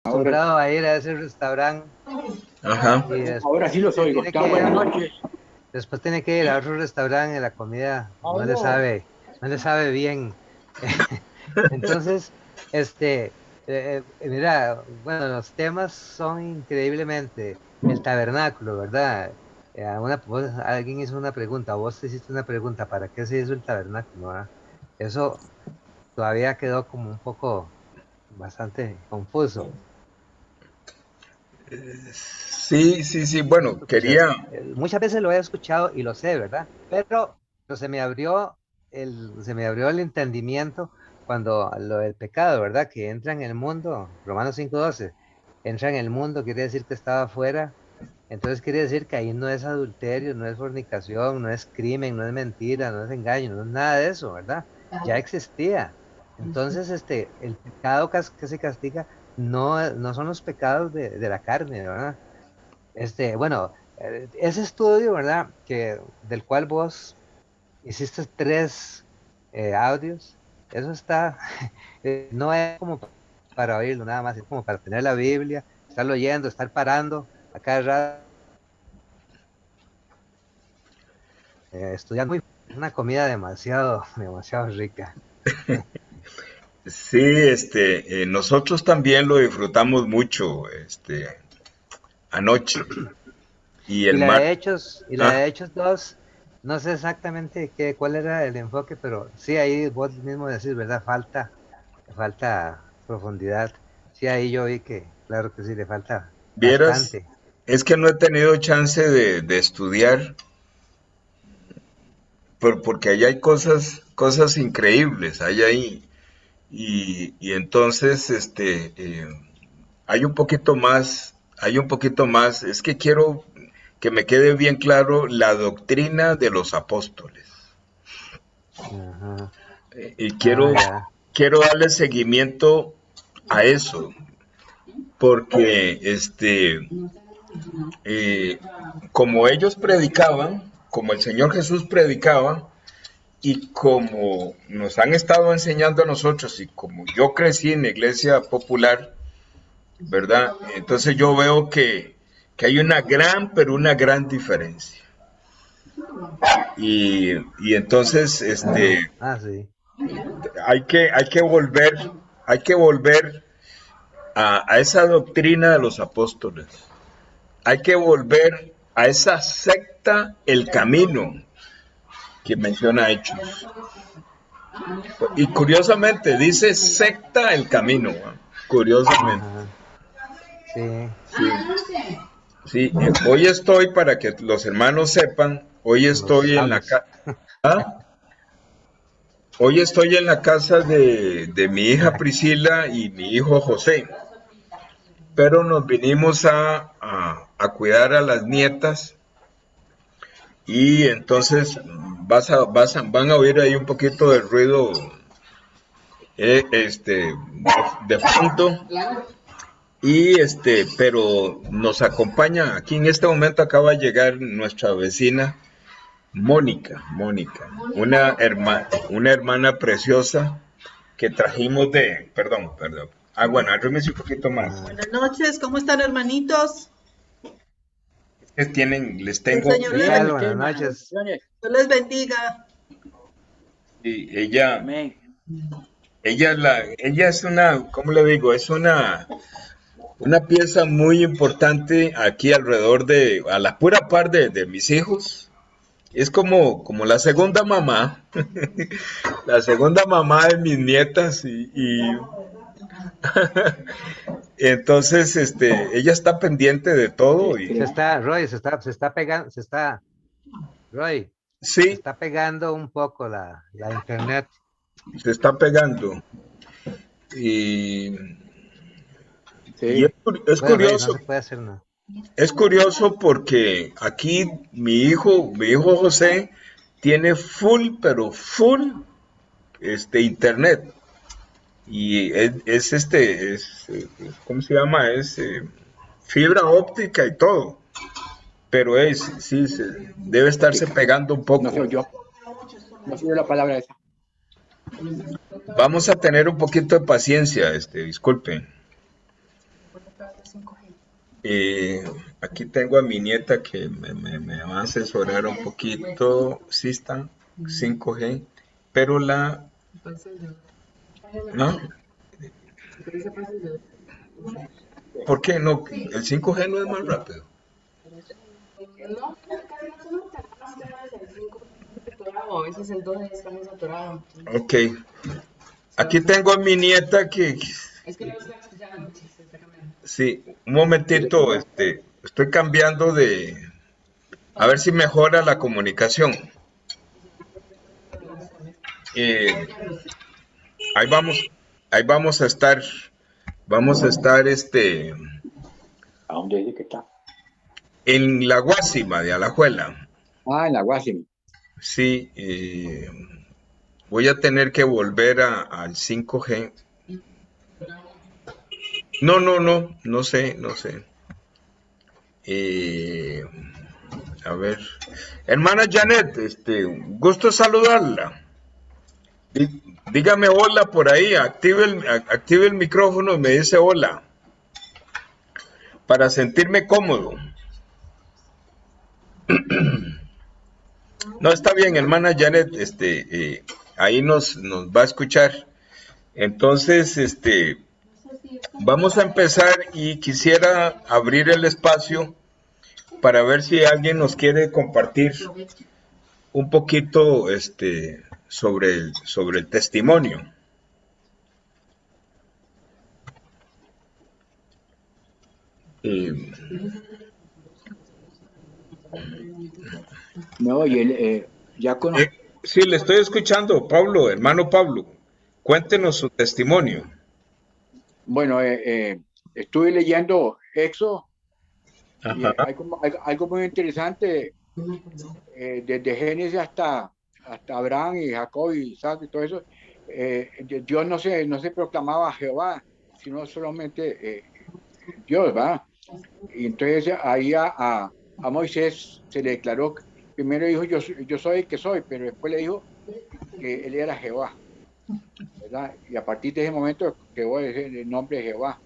Ahora, acostumbrado a ir a ese restaurante Ajá. y ahora sí los oigo. tiene Buenas que, noches. después tiene que ir a otro restaurante y la comida Pablo. no le sabe bien. Entonces, mira, bueno, los temas son increíblemente el tabernáculo, ¿verdad? Alguien hizo una pregunta, vos te hiciste una pregunta, ¿para qué se hizo el tabernáculo? ¿Verdad? Eso todavía quedó como un poco bastante confuso. Sí, sí, sí. Bueno, Pucha, quería. muchas veces lo he escuchado y lo sé, ¿verdad? Pero se me abrió el entendimiento cuando lo del pecado, ¿verdad? Que entra en el mundo, Romanos 5:12, entra en el mundo, quiere decir que estaba afuera, entonces quiere decir que ahí no es adulterio, no es fornicación, no es crimen, no es mentira, no es engaño, no es nada de eso, ¿verdad? Ya existía. Entonces, el pecado que se castiga no son los pecados de la carne, ¿verdad? Bueno, ese estudio, ¿verdad? Del cual vos hiciste tres audios, eso está, no es como para oírlo nada más, es como para tener la Biblia, estarlo oyendo, estar parando a cada rato, estudiando. Es una comida demasiado, demasiado rica. Sí, nosotros también lo disfrutamos mucho, anoche. Y el mar. Y la Ah, de Hechos 2, no sé exactamente cuál era el enfoque, pero sí, ahí vos mismo decís, ¿verdad? Le falta profundidad. Sí, ahí yo vi que, claro que sí, le falta vieras, bastante. es que no he tenido chance de estudiar, porque ahí hay cosas increíbles, hay ahí. Y entonces, hay un poquito más, es que quiero que me quede bien claro la doctrina de los apóstoles. Ajá. Y Ah, quiero, ya. quiero darle seguimiento a eso, porque eh, como ellos predicaban, como el Señor Jesús predicaba, y como nos han estado enseñando a nosotros, y como yo crecí en la iglesia popular, ¿verdad? Entonces yo veo que hay una gran, pero una gran diferencia. Y entonces Sí. hay que volver a esa doctrina de los apóstoles. Hay que volver a esa secta, el camino que menciona Hechos. Y curiosamente dice secta el camino, ¿no? Curiosamente. Ajá. Sí. Sí, hoy estoy, para que los hermanos sepan, hoy Los estoy en la audios. casa. Hoy estoy en la casa de mi En hija la- Priscila y mi hijo José, pero nos vinimos a cuidar a las nietas, y entonces van a oír ahí un poquito de ruido, de fondo. Pero nos acompaña aquí en este momento, acaba de llegar nuestra vecina Mónica, una hermana preciosa que trajimos perdón. Bueno, arrímese un poquito más. ah, Buenas noches, ¿cómo están, hermanitos? Es que les El tengo, Señor ¿Qué les tal? bendiga. Buenas Bendiciones, noches. bendiciones. Dios les bendiga. y ella, Amén. ella es una, ¿cómo le digo? Es una pieza muy importante aquí alrededor a la pura par de mis hijos. Es como la segunda mamá, la segunda mamá de mis nietas, y entonces, ella está pendiente de todo. Se está, Roy, se está pegando, Roy, se Sí, está pegando un poco la internet. se está pegando. Y, y Sí. es Bueno, Roy, no se curioso, puede hacer nada. es curioso porque aquí mi hijo José tiene full, pero full, internet. Y ¿cómo se llama? Fibra óptica y todo. Pero sí, debe estarse Óptica. pegando un No poco. soy yo. No soy yo la palabra esa. Vamos a tener un poquito de paciencia, disculpen. Aquí tengo a mi nieta que me va a asesorar un poquito. Sí está 5G, pero ¿no? ¿Por qué no? El 5G no es más rápido. No, casi no se nota, más que nada el 5 saturado, a veces el 2 está muy saturado. Ok. Aquí tengo a mi nieta que... Es que no está escuchando, se está cambiando. Sí, un momentito, estoy cambiando de... A ver si mejora la comunicación. Ahí vamos a estar, ¿A dónde dice que está? en la Guásima de Alajuela. Ah, en la Guasima. Sí, voy a tener que volver al 5G. No sé. A ver, hermana Janet, gusto saludarla. Dígame hola por ahí, active el micrófono y me dice hola, para sentirme cómodo. No, está bien, hermana Janet, ahí nos va a escuchar. Entonces, vamos a empezar y quisiera abrir el espacio para ver si alguien nos quiere compartir un poquito, sobre el testimonio. No, y él ya conozco. Sí, le estoy escuchando, Pablo, hermano Pablo. Cuéntenos su testimonio. Bueno, estuve leyendo Éxodo y Ajá. algo muy interesante, desde Génesis hasta Abraham y Jacob y Isaac y todo eso. Dios no se proclamaba Jehová, sino solamente Dios, ¿va? Y entonces ahí a Moisés se le declaró, primero dijo yo soy el que soy, pero después le dijo que él era Jehová, ¿verdad? Y a partir de ese momento quedó el nombre de Jehová.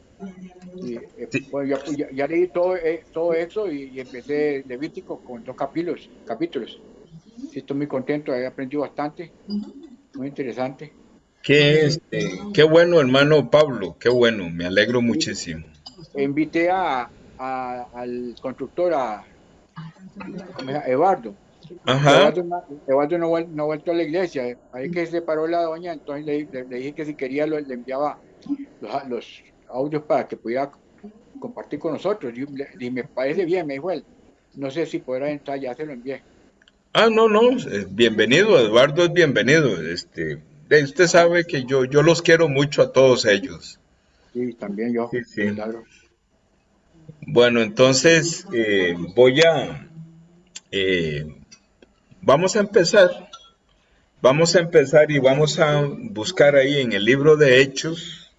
Y, Sí. bueno, ya leí todo eso y empecé Levítico con 2 capítulos. Sí, estoy muy contento, he aprendido bastante, muy interesante. Qué bueno, hermano Pablo, qué bueno, me alegro muchísimo. Invité al constructor, ¿cómo se llama? Eduardo. Ajá. Eduardo no ha vuelto a la iglesia. Ahí que se separó la doña, entonces le dije que si quería le enviaba los audios para que pudiera compartir con nosotros. Y me parece bien, me dijo él. No sé si podrá entrar, ya se lo envié. No, bienvenido, Eduardo es bienvenido. Usted sabe que yo los quiero mucho a todos ellos. Sí, también yo. Sí. Claro. Bueno, entonces vamos a empezar. Vamos a empezar y vamos a buscar ahí en el libro de Hechos,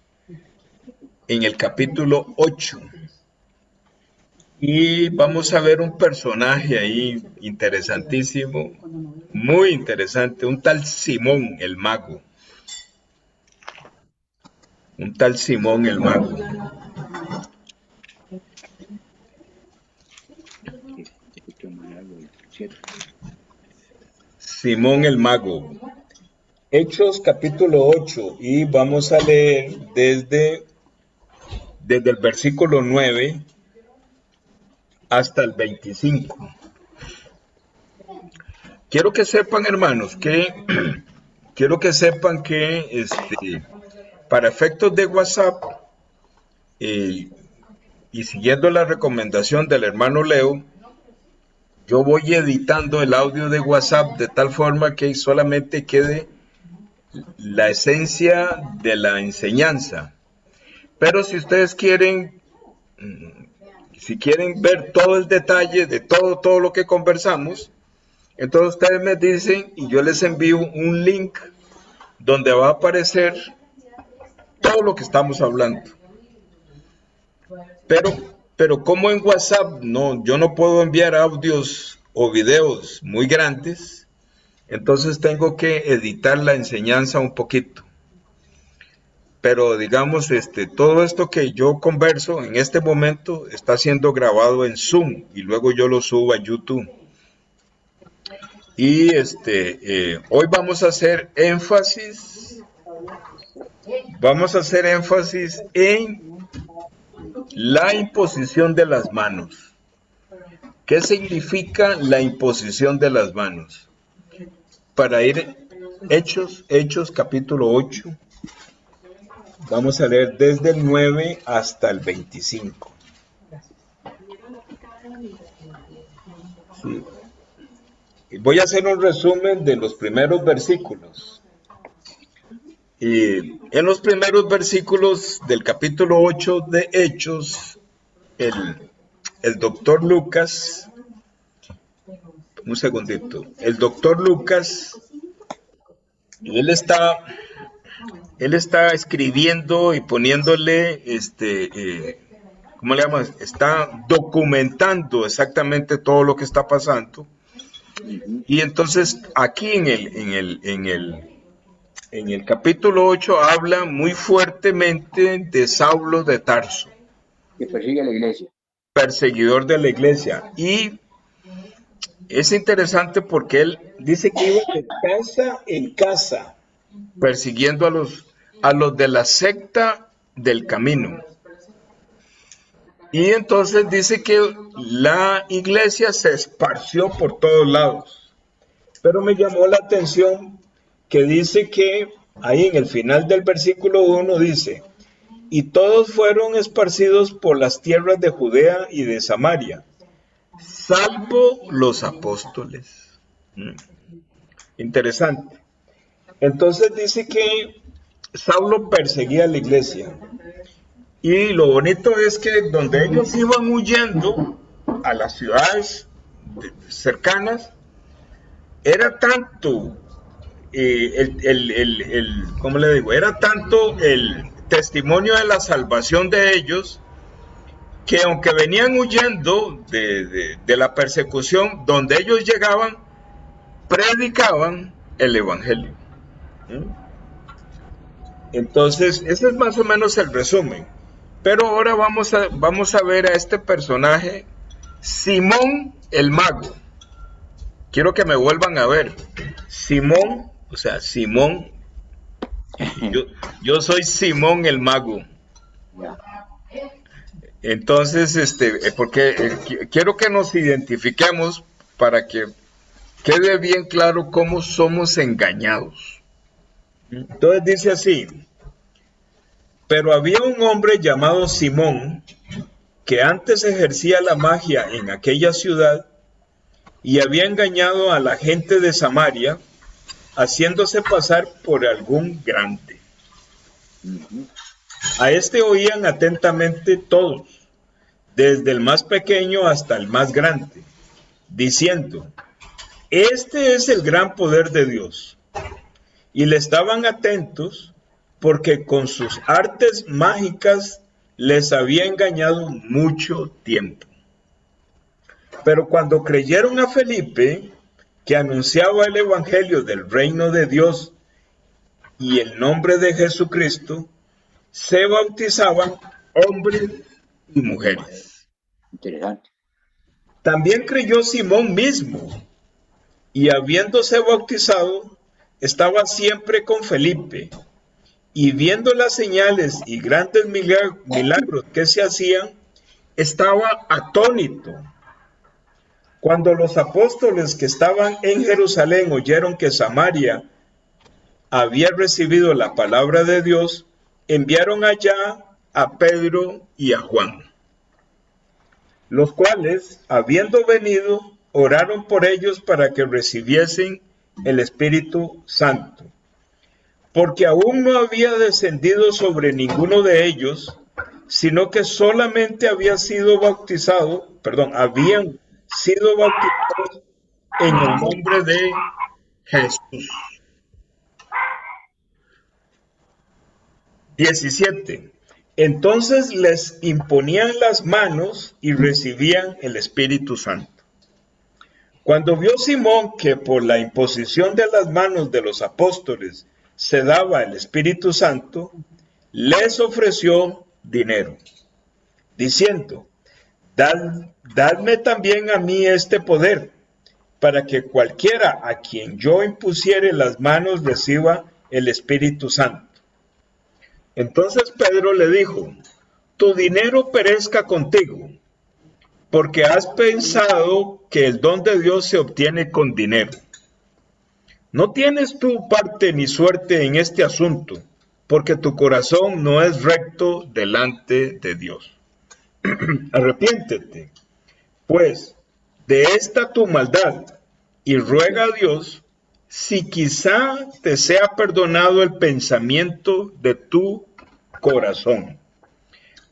en el capítulo 8. Y vamos a ver un personaje ahí interesantísimo, muy interesante, un tal Simón el Mago. Un tal Simón el Mago. Simón el Mago. Hechos capítulo 8 y vamos a leer desde el versículo 9 hasta el 25. Quiero que sepan, hermanos, que para efectos de WhatsApp y siguiendo la recomendación del hermano Leo, yo voy editando el audio de WhatsApp de tal forma que solamente quede la esencia de la enseñanza. Pero si ustedes quieren ver todo el detalle de todo lo que conversamos, entonces ustedes me dicen y yo les envío un link donde va a aparecer todo lo que estamos hablando. Pero como en WhatsApp yo no puedo enviar audios o videos muy grandes, entonces tengo que editar la enseñanza un poquito. pero digamos, todo esto que yo converso en este momento está siendo grabado en Zoom y luego yo lo subo a YouTube. Y hoy vamos a hacer énfasis en la imposición de las manos. ¿Qué significa la imposición de las manos? Para ir Hechos capítulo 8, vamos a leer desde el 9 hasta el 25. Sí. Voy a hacer un resumen de los primeros versículos. Y en los primeros versículos del capítulo 8 de Hechos, el doctor Lucas, un segundito, el doctor Lucas, él está escribiendo y poniéndole, ¿cómo le llamas? Está documentando exactamente todo lo que está pasando. Y entonces aquí en el capítulo 8 habla muy fuertemente de Saulo de Tarso, que persigue a la iglesia. Perseguidor de la iglesia. Y es interesante porque él dice que iba de casa en casa persiguiendo a los de la secta del camino. Y entonces dice que la iglesia se esparció por todos lados. Pero me llamó la atención que dice que ahí en el final del versículo 1 dice: y todos fueron esparcidos por las tierras de Judea y de Samaria, salvo los apóstoles. Interesante. Entonces dice que Saulo perseguía a la iglesia. Y lo bonito es que donde ellos iban huyendo a las ciudades cercanas, era tanto ¿cómo le digo? Era tanto el testimonio de la salvación de ellos, que aunque venían huyendo de la persecución, donde ellos llegaban, predicaban el evangelio. Entonces, ese es más o menos el resumen. Pero ahora vamos a ver a este personaje, Simón el Mago. Quiero que me vuelvan a ver. Simón, o sea, Simón. Yo soy Simón el Mago. Entonces, porque quiero que nos identifiquemos para que quede bien claro cómo somos engañados. Entonces dice así: pero había un hombre llamado Simón, que antes ejercía la magia en aquella ciudad, y había engañado a la gente de Samaria, haciéndose pasar por algún grande. A este oían atentamente todos, desde el más pequeño hasta el más grande, diciendo: este es el gran poder de Dios. Y le estaban atentos, porque con sus artes mágicas les había engañado mucho tiempo. Pero cuando creyeron a Felipe, que anunciaba el evangelio del reino de Dios y el nombre de Jesucristo, se bautizaban hombres y mujeres. Interesante. También creyó Simón mismo, y habiéndose bautizado, estaba siempre con Felipe, y viendo las señales y grandes milagros que se hacían, estaba atónito. Cuando los apóstoles que estaban en Jerusalén oyeron que Samaria había recibido la palabra de Dios, enviaron allá a Pedro y a Juan, los cuales, habiendo venido, oraron por ellos para que recibiesen el Espíritu Santo, porque aún no había descendido sobre ninguno de ellos, sino que solamente habían sido bautizados en el nombre de Jesús. 17. Entonces les imponían las manos y recibían el Espíritu Santo. Cuando vio Simón que por la imposición de las manos de los apóstoles se daba el Espíritu Santo, les ofreció dinero, diciendo: Dadme también a mí este poder, para que cualquiera a quien yo impusiere las manos reciba el Espíritu Santo. Entonces Pedro le dijo: tu dinero perezca contigo, porque has pensado que el don de Dios se obtiene con dinero. No tienes tú parte ni suerte en este asunto, porque tu corazón no es recto delante de Dios. Arrepiéntete, pues, de esta tu maldad, y ruega a Dios si quizá te sea perdonado el pensamiento de tu corazón.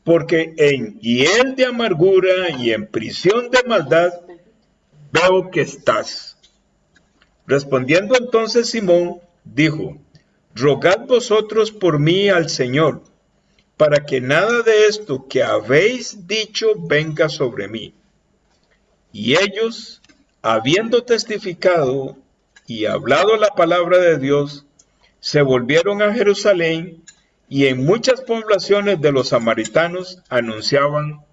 Porque en hiel de amargura y en prisión de maldad veo que estás. Respondiendo entonces Simón, dijo: rogad vosotros por mí al Señor, para que nada de esto que habéis dicho venga sobre mí. Y ellos, habiendo testificado y hablado la palabra de Dios, se volvieron a Jerusalén, y en muchas poblaciones de los samaritanos anunciaban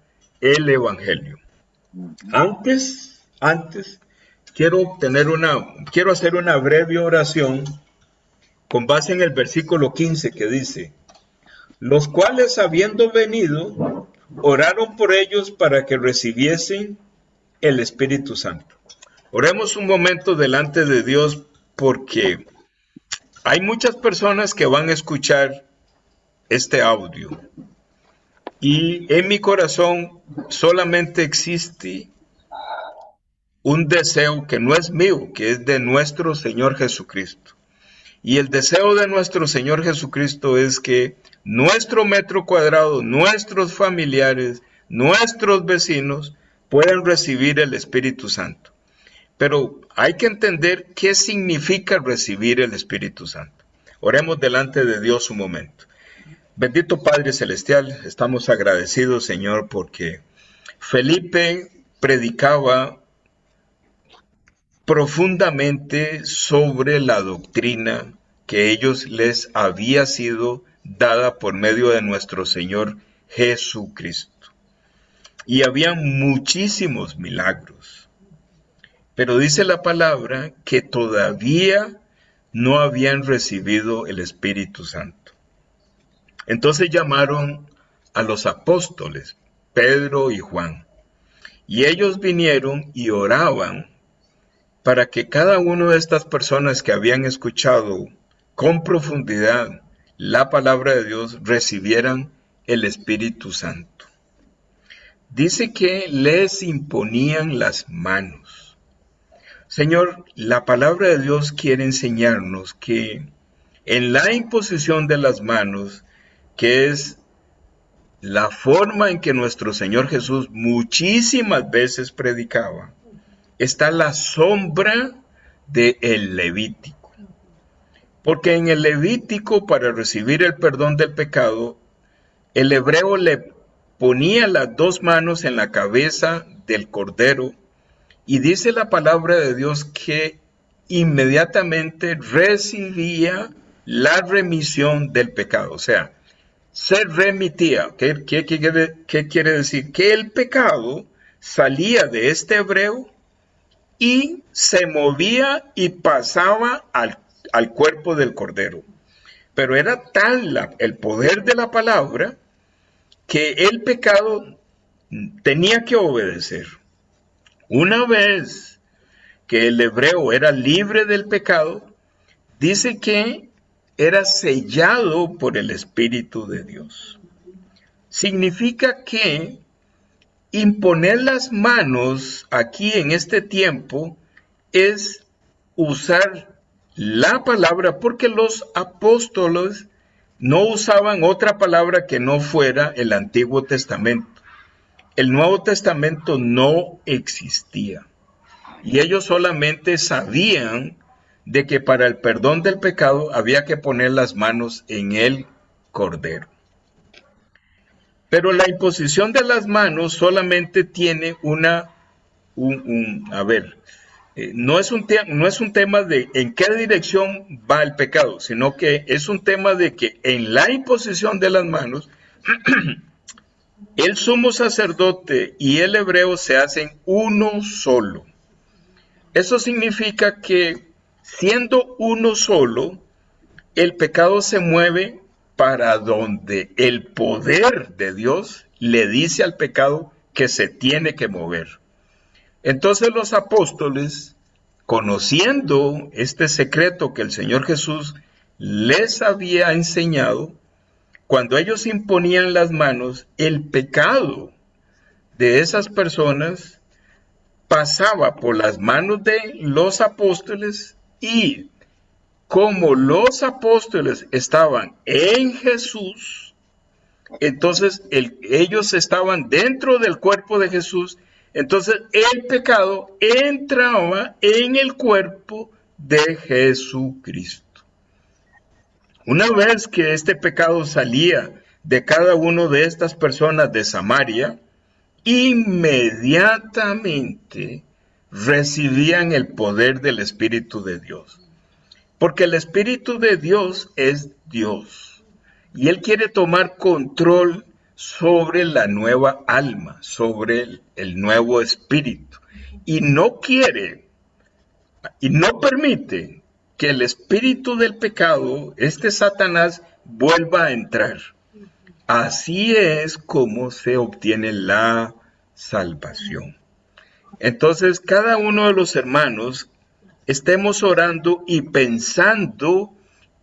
el evangelio. Antes, quiero hacer una breve oración con base en el versículo 15 que dice: los cuales, habiendo venido, oraron por ellos para que recibiesen el Espíritu Santo. Oremos un momento delante de Dios, porque hay muchas personas que van a escuchar este audio, y en mi corazón solamente existe un deseo que no es mío, que es de nuestro Señor Jesucristo. Y el deseo de nuestro Señor Jesucristo es que nuestro metro cuadrado, nuestros familiares, nuestros vecinos puedan recibir el Espíritu Santo. Pero hay que entender qué significa recibir el Espíritu Santo. Oremos delante de Dios un momento. Bendito Padre Celestial, estamos agradecidos, Señor, porque Felipe predicaba profundamente sobre la doctrina que ellos les había sido dada por medio de nuestro Señor Jesucristo. Y había muchísimos milagros. Pero dice la palabra que todavía no habían recibido el Espíritu Santo. Entonces llamaron a los apóstoles, Pedro y Juan, y ellos vinieron y oraban para que cada una de estas personas que habían escuchado con profundidad la palabra de Dios recibieran el Espíritu Santo. Dice que les imponían las manos. Señor, la palabra de Dios quiere enseñarnos que en la imposición de las manos, que es la forma en que nuestro Señor Jesús muchísimas veces predicaba, está la sombra del Levítico. Porque en el Levítico, para recibir el perdón del pecado, el hebreo le ponía las dos manos en la cabeza del cordero, y dice la palabra de Dios que inmediatamente recibía la remisión del pecado. O sea, se remitía. ¿Qué quiere decir? Que el pecado salía de este hebreo y se movía y pasaba al cuerpo del cordero. Pero era tal el poder de la palabra que el pecado tenía que obedecer. Una vez que el hebreo era libre del pecado, dice que era sellado por el Espíritu de Dios. Significa que imponer las manos aquí en este tiempo es usar la palabra, porque los apóstoles no usaban otra palabra que no fuera el Antiguo Testamento. El Nuevo Testamento no existía. Y ellos solamente sabían de que para el perdón del pecado había que poner las manos en el cordero. Pero la imposición de las manos solamente tiene no es un tema de en qué dirección va el pecado, sino que es un tema de que en la imposición de las manos, el sumo sacerdote y el hebreo se hacen uno solo. Eso significa que siendo uno solo, el pecado se mueve para donde el poder de Dios le dice al pecado que se tiene que mover. Entonces los apóstoles, conociendo este secreto que el Señor Jesús les había enseñado, cuando ellos imponían las manos, el pecado de esas personas pasaba por las manos de los apóstoles, y como los apóstoles estaban en Jesús, entonces ellos estaban dentro del cuerpo de Jesús, entonces el pecado entraba en el cuerpo de Jesucristo. Una vez que este pecado salía de cada una de estas personas de Samaria, inmediatamente recibían el poder del Espíritu de Dios. Porque el Espíritu de Dios es Dios. Y Él quiere tomar control sobre la nueva alma, sobre el nuevo espíritu. Y no quiere, y no permite que el espíritu del pecado, Satanás, vuelva a entrar. Así es como se obtiene la salvación. Entonces, cada uno de los hermanos estemos orando y pensando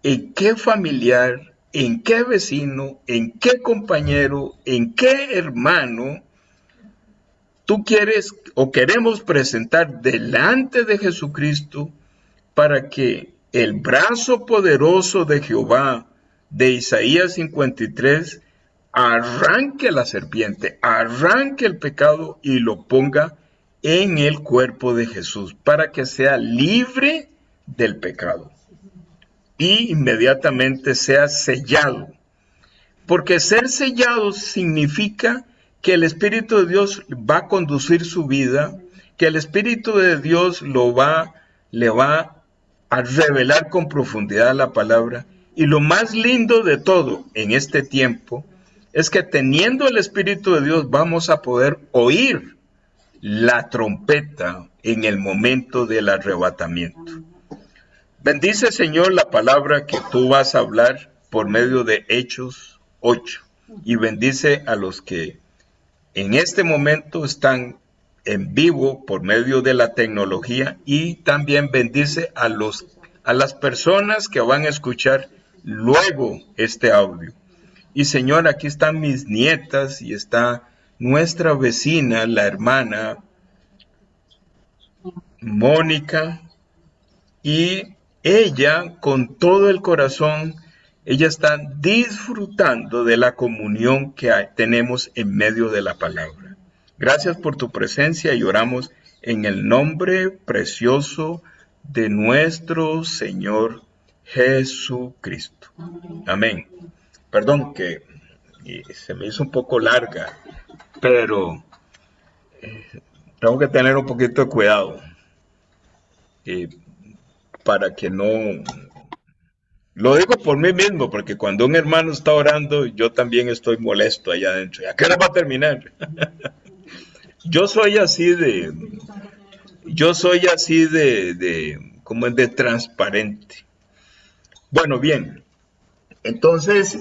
en qué familiar, en qué vecino, en qué compañero, en qué hermano tú quieres o queremos presentar delante de Jesucristo, para que el brazo poderoso de Jehová de Isaías 53 arranque la serpiente, arranque el pecado y lo ponga en el cuerpo de Jesús, para que sea libre del pecado y inmediatamente sea sellado. Porque ser sellado significa que el Espíritu de Dios va a conducir su vida, que el Espíritu de Dios le va a revelar con profundidad la palabra. Y lo más lindo de todo en este tiempo es que teniendo el Espíritu de Dios vamos a poder oír la trompeta en el momento del arrebatamiento. Bendice, Señor, la palabra que tú vas a hablar por medio de Hechos 8. Y bendice a los que en este momento están en vivo por medio de la tecnología, y también bendice a las personas que van a escuchar luego este audio. Y Señor, aquí están mis nietas y está nuestra vecina, la hermana Mónica, y ella con todo el corazón, ella está disfrutando de la comunión que tenemos en medio de la palabra. Gracias por tu presencia y oramos en el nombre precioso de nuestro Señor Jesucristo. Amén. Perdón que se me hizo un poco larga, pero tengo que tener un poquito de cuidado para que no... Lo digo por mí mismo, porque cuando un hermano está orando, yo también estoy molesto allá adentro. ¿A qué hora va a terminar? Yo soy así de como es de transparente. Bueno, bien. Entonces,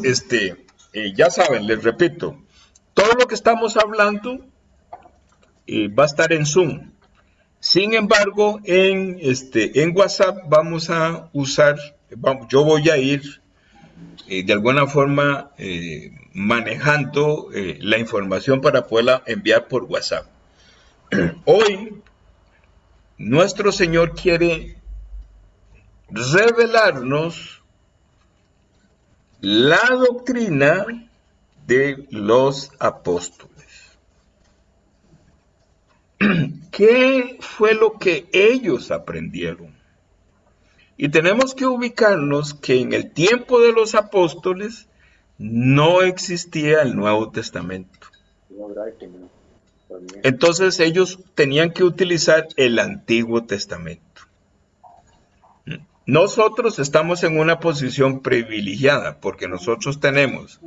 ya saben, les repito, todo lo que estamos hablando va a estar en Zoom. Sin embargo, en WhatsApp vamos a usar, yo voy a ir de alguna forma manejando la información para poderla enviar por WhatsApp. Hoy, nuestro Señor quiere revelarnos la doctrina de los apóstoles. ¿Qué fue lo que ellos aprendieron? Y tenemos que ubicarnos que en el tiempo de los apóstoles no existía el Nuevo Testamento. Entonces ellos tenían que utilizar el Antiguo Testamento. Nosotros estamos en una posición privilegiada porque nosotros tenemos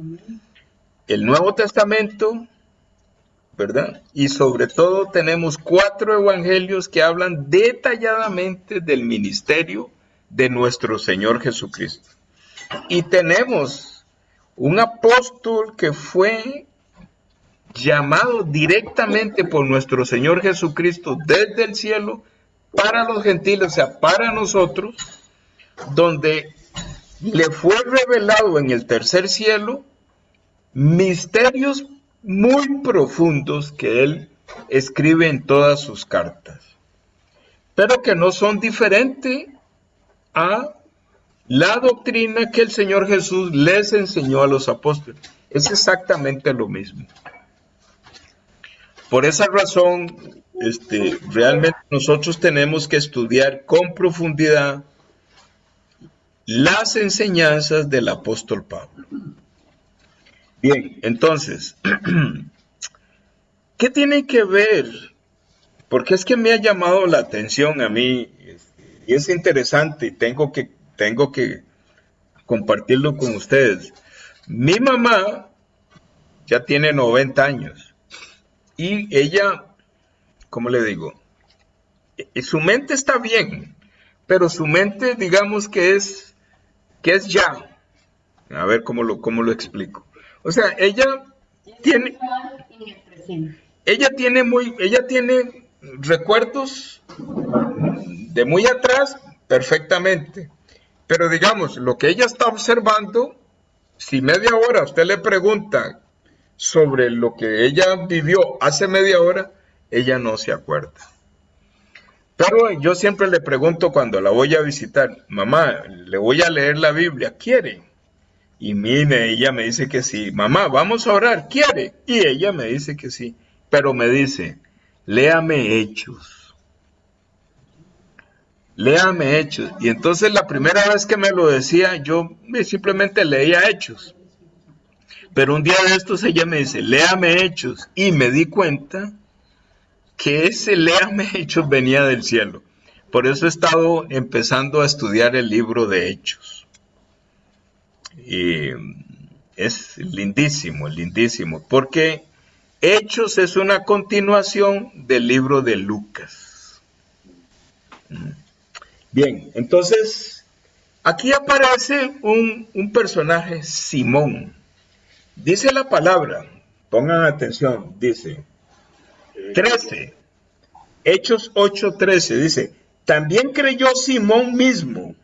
el Nuevo Testamento, ¿verdad? Y sobre todo tenemos 4 evangelios que hablan detalladamente del ministerio de nuestro Señor Jesucristo. Y tenemos un apóstol que fue llamado directamente por nuestro Señor Jesucristo desde el cielo para los gentiles, o sea, para nosotros, donde le fue revelado en el tercer cielo misterios muy profundos que él escribe en todas sus cartas, pero que no son diferentes a la doctrina que el Señor Jesús les enseñó a los apóstoles. Es exactamente lo mismo. Por esa razón, realmente nosotros tenemos que estudiar con profundidad las enseñanzas del apóstol Pablo. Bien, entonces, ¿qué tiene que ver? Porque es que me ha llamado la atención a mí, y es interesante, y tengo que compartirlo con ustedes. Mi mamá ya tiene 90 años, y ella, ¿cómo le digo? Su mente está bien, pero su mente, digamos que es ya. A ver cómo lo explico. O sea, ella tiene recuerdos de muy atrás perfectamente, pero digamos, lo que ella está observando, si media hora usted le pregunta sobre lo que ella vivió hace media hora, ella no se acuerda. Pero yo siempre le pregunto cuando la voy a visitar, mamá, le voy a leer la Biblia, ¿quiere? Y mire, ella me dice que sí. Mamá, vamos a orar, ¿quiere? Y ella me dice que sí. Pero me dice, léame Hechos. Léame Hechos. Y entonces la primera vez que me lo decía, yo simplemente leía Hechos. Pero un día de estos ella me dice, léame Hechos. Y me di cuenta que ese léame Hechos venía del cielo. Por eso he estado empezando a estudiar el libro de Hechos. Y es lindísimo, porque Hechos es una continuación del libro de Lucas. Bien, entonces, aquí aparece un personaje, Simón. Dice la palabra, pongan atención, dice 13, Hechos 8:13, dice, también creyó Simón mismo,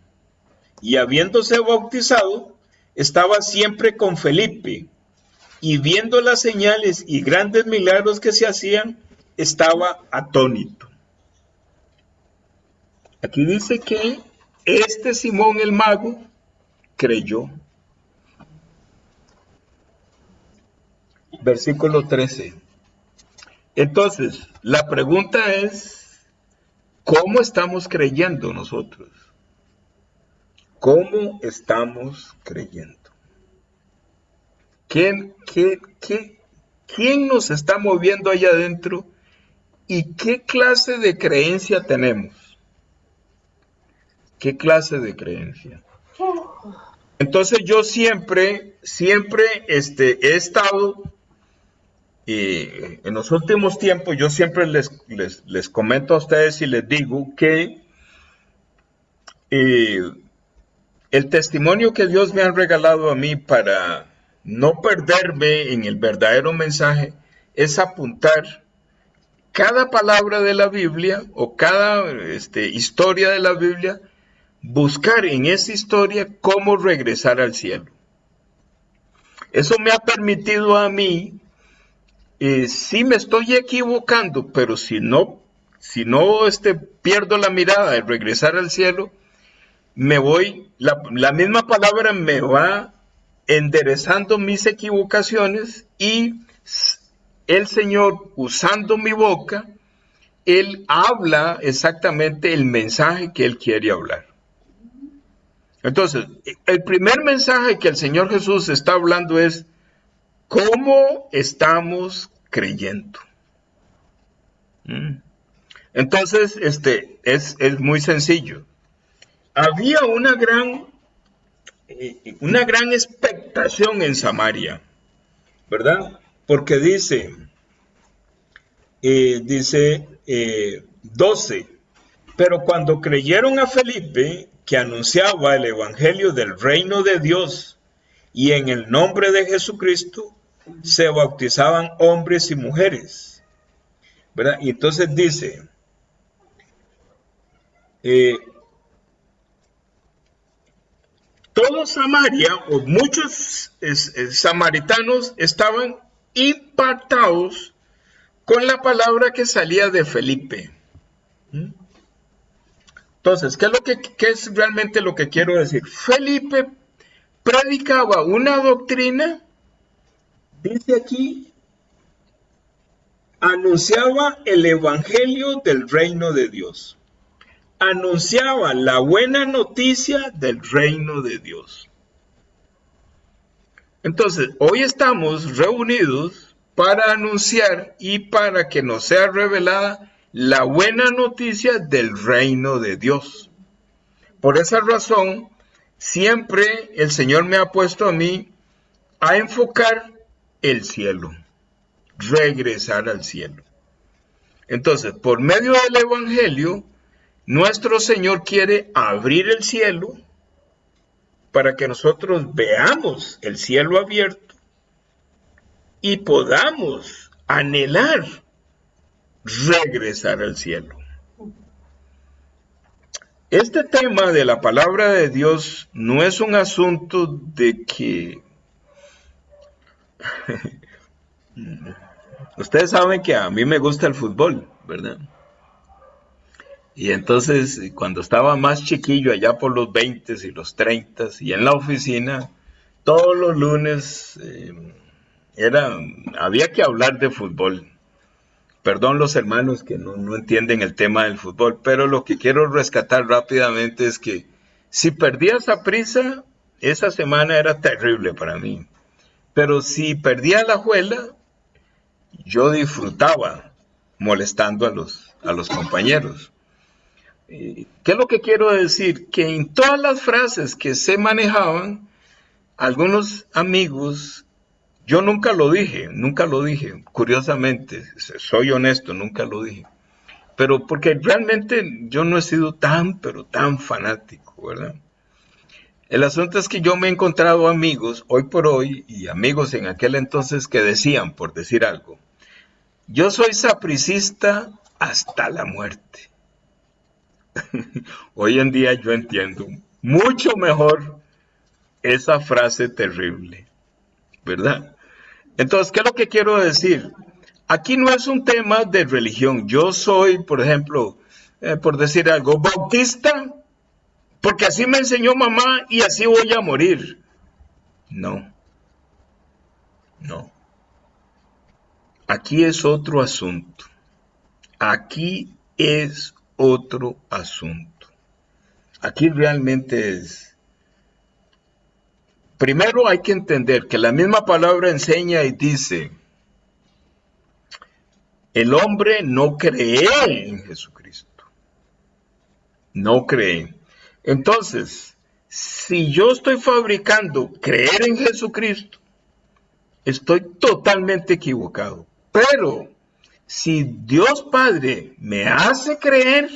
y habiéndose bautizado, estaba siempre con Felipe, y viendo las señales y grandes milagros que se hacían, estaba atónito. Aquí dice que Simón el mago creyó. Versículo 13. Entonces, la pregunta es, ¿cómo estamos creyendo nosotros? ¿Cómo estamos creyendo? ¿Quién nos está moviendo allá adentro? ¿Y qué clase de creencia tenemos? ¿Qué clase de creencia? Entonces yo siempre he estado, en los últimos tiempos, yo siempre les comento a ustedes y les digo que el testimonio que Dios me ha regalado a mí para no perderme en el verdadero mensaje es apuntar cada palabra de la Biblia o cada historia de la Biblia, buscar en esa historia cómo regresar al cielo. Eso me ha permitido a mí, si me estoy equivocando, pero si no pierdo la mirada de regresar al cielo, me voy, la misma palabra me va enderezando mis equivocaciones y el Señor, usando mi boca, Él habla exactamente el mensaje que Él quiere hablar. Entonces, el primer mensaje que el Señor Jesús está hablando es ¿cómo estamos creyendo? Entonces, es muy sencillo. Había una gran expectación en Samaria, ¿verdad? Porque dice 12, pero cuando creyeron a Felipe, que anunciaba el evangelio del reino de Dios, y en el nombre de Jesucristo, se bautizaban hombres y mujeres, ¿verdad? Y entonces dice, todo Samaria, o muchos samaritanos, estaban impactados con la palabra que salía de Felipe. Entonces, ¿qué es realmente lo que quiero decir? Felipe predicaba una doctrina, dice aquí, anunciaba el evangelio del reino de Dios. Anunciaba la buena noticia del reino de Dios. Entonces, hoy estamos reunidos para anunciar y para que nos sea revelada la buena noticia del reino de Dios. Por esa razón, siempre el Señor me ha puesto a mí a enfocar el cielo, regresar al cielo. Entonces, por medio del evangelio, nuestro Señor quiere abrir el cielo para que nosotros veamos el cielo abierto y podamos anhelar regresar al cielo. Este tema de la palabra de Dios no es un asunto de que... Ustedes saben que a mí me gusta el fútbol, ¿verdad? Y entonces, cuando estaba más chiquillo, allá por los 20 y los 30, y en la oficina, todos los lunes había que hablar de fútbol. Perdón los hermanos que no entienden el tema del fútbol, pero lo que quiero rescatar rápidamente es que si perdía Saprissa, esa semana era terrible para mí. Pero si perdía Alajuela, yo disfrutaba molestando a los compañeros. ¿Qué es lo que quiero decir? Que en todas las frases que se manejaban, algunos amigos, yo nunca lo dije, curiosamente, soy honesto, nunca lo dije, pero porque realmente yo no he sido pero tan fanático, ¿verdad? El asunto es que yo me he encontrado amigos hoy por hoy y amigos en aquel entonces que decían, por decir algo, yo soy sapricista hasta la muerte. Hoy en día yo entiendo mucho mejor esa frase terrible, ¿verdad? Entonces, ¿qué es lo que quiero decir? Aquí no es un tema de religión. Yo soy, por ejemplo, por decir algo, bautista, porque así me enseñó mamá y así voy a morir. No. Aquí es otro asunto. Aquí realmente es. Primero hay que entender que la misma palabra enseña y dice, el hombre no cree en Jesucristo. No cree. Entonces, si yo estoy fabricando creer en Jesucristo, estoy totalmente equivocado. Pero, si Dios Padre me hace creer,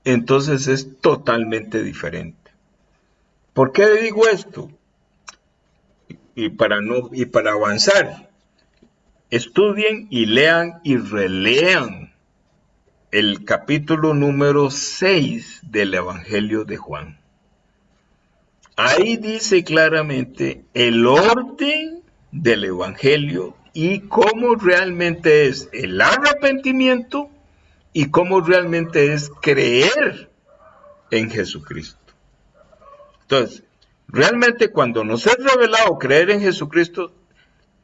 entonces es totalmente diferente. ¿Por qué digo esto? Y para avanzar, estudien y lean y relean el capítulo número 6 del Evangelio de Juan. Ahí dice claramente el orden del Evangelio y cómo realmente es el arrepentimiento y cómo realmente es creer en Jesucristo. Entonces, realmente cuando nos es revelado creer en Jesucristo,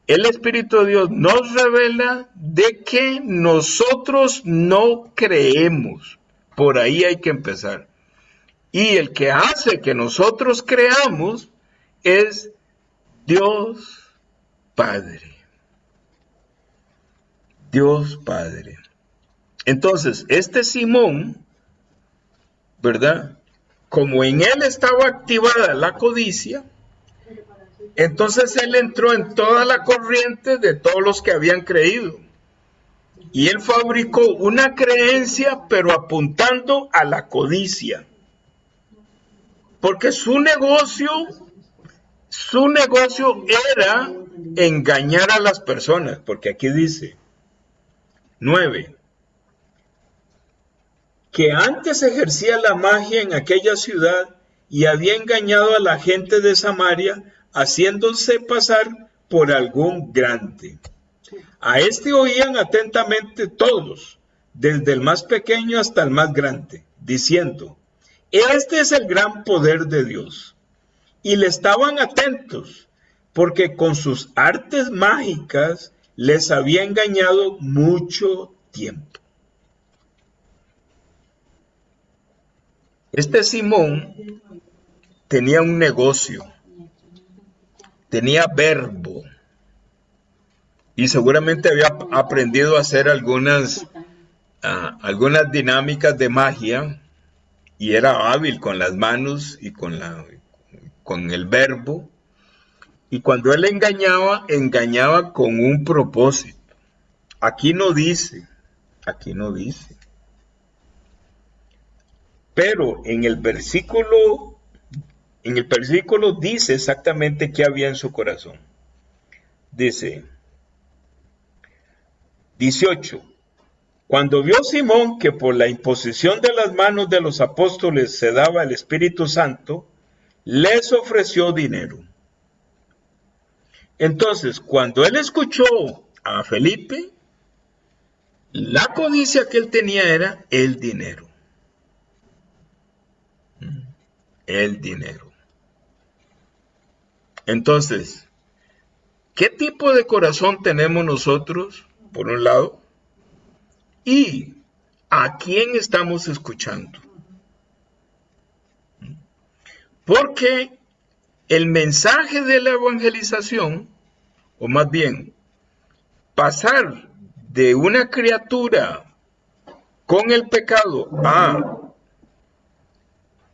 el Espíritu de Dios nos revela de que nosotros no creemos. Por ahí hay que empezar. Y el que hace que nosotros creamos es Dios Padre. Dios Padre. Entonces, este Simón, ¿verdad? Como en él estaba activada la codicia, entonces él entró en toda la corriente de todos los que habían creído. Y él fabricó una creencia, pero apuntando a la codicia. Porque su negocio era engañar a las personas. Porque aquí dice, 9, que antes ejercía la magia en aquella ciudad y había engañado a la gente de Samaria, haciéndose pasar por algún grande. A este oían atentamente todos, desde el más pequeño hasta el más grande, diciendo, este es el gran poder de Dios. Y le estaban atentos, porque con sus artes mágicas les había engañado mucho tiempo. Este Simón tenía un negocio, tenía verbo, y seguramente había aprendido a hacer algunas dinámicas de magia, y era hábil con las manos y con el verbo. Y cuando él engañaba con un propósito. Aquí no dice. Pero en el versículo dice exactamente qué había en su corazón. Dice, 18. Cuando vio Simón que por la imposición de las manos de los apóstoles se daba el Espíritu Santo, les ofreció dinero. Entonces, cuando él escuchó a Felipe, la codicia que él tenía era el dinero. El dinero. Entonces, ¿qué tipo de corazón tenemos nosotros, por un lado? ¿Y a quién estamos escuchando? Porque el mensaje de la evangelización, o más bien, pasar de una criatura con el pecado a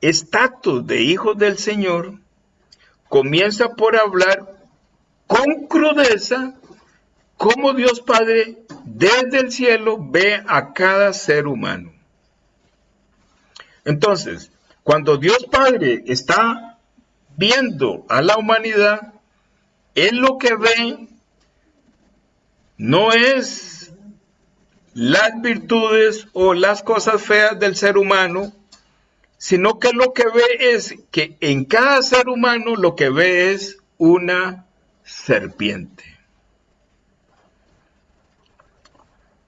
estatus de hijos del Señor, comienza por hablar con crudeza cómo Dios Padre desde el cielo ve a cada ser humano. Entonces, cuando Dios Padre está viendo a la humanidad, Él lo que ve no es las virtudes o las cosas feas del ser humano, sino que lo que ve es que en cada ser humano lo que ve es una serpiente.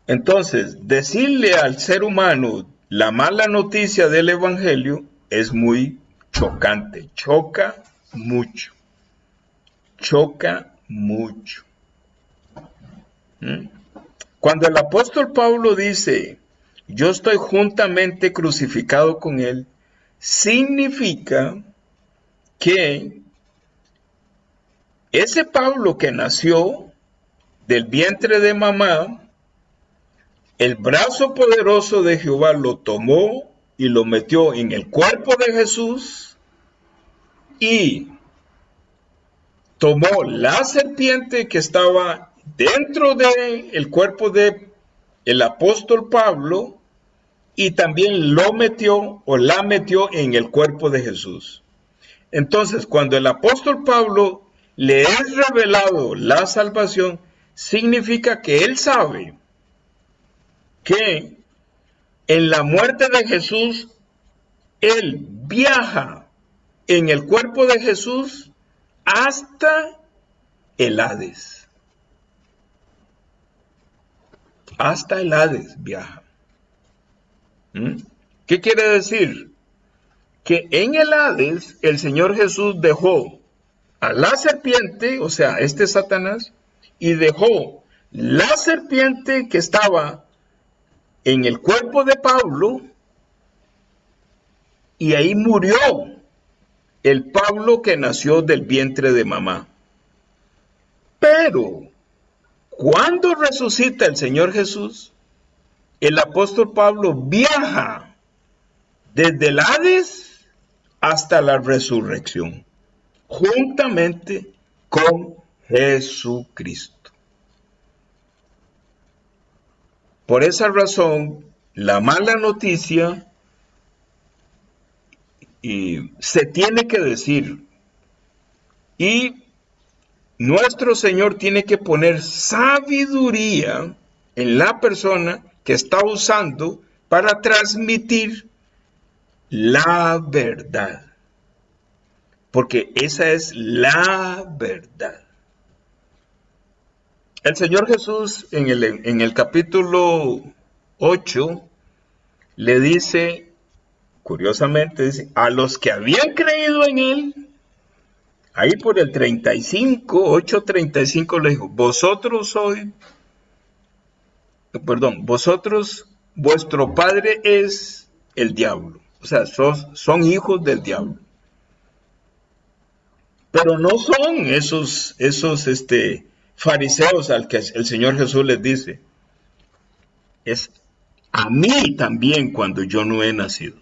Entonces, decirle al ser humano la mala noticia del Evangelio es muy chocante, choca mucho. Cuando el apóstol Pablo dice, yo estoy juntamente crucificado con él, significa que ese Pablo que nació del vientre de mamá, el brazo poderoso de Jehová lo tomó y lo metió en el cuerpo de Jesús y tomó la serpiente que estaba dentro del cuerpo de el apóstol Pablo y también lo metió o la metió en el cuerpo de Jesús. Entonces, cuando el apóstol Pablo le es revelado la salvación, significa que él sabe que en la muerte de Jesús, él viaja en el cuerpo de Jesús hasta el Hades. Hasta el Hades viaja. ¿Qué quiere decir? Que en el Hades el Señor Jesús dejó a la serpiente, o sea, Satanás, y dejó la serpiente que estaba en el cuerpo de Pablo, y ahí murió el Pablo que nació del vientre de mamá. Pero cuando resucita el Señor Jesús, el apóstol Pablo viaja desde el Hades hasta la resurrección, juntamente con Jesucristo. Por esa razón, la mala noticia se tiene que decir, y nuestro Señor tiene que poner sabiduría en la persona que está usando para transmitir la verdad. Porque esa es la verdad. El Señor Jesús en el capítulo 8 le dice, curiosamente, dice, a los que habían creído en Él, ahí por el 35, 8:35 le dijo, vosotros, vuestro padre es el diablo. O sea, son hijos del diablo. Pero no son esos fariseos al que el Señor Jesús les dice. Es a mí también cuando yo no he nacido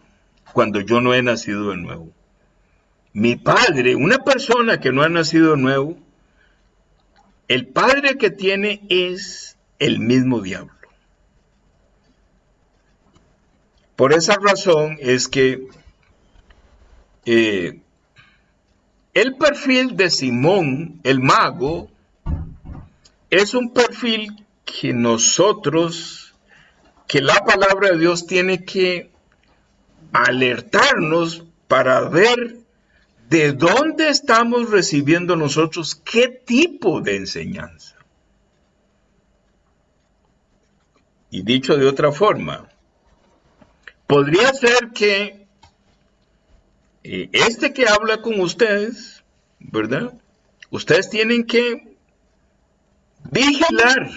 de nuevo. Mi padre, una persona que no ha nacido de nuevo, el padre que tiene es el mismo diablo. Por esa razón es que el perfil de Simón, el mago, es un perfil que la palabra de Dios tiene que alertarnos para ver de dónde estamos recibiendo nosotros qué tipo de enseñanza. Y dicho de otra forma, podría ser que este que habla con ustedes, ¿verdad? Ustedes tienen que vigilar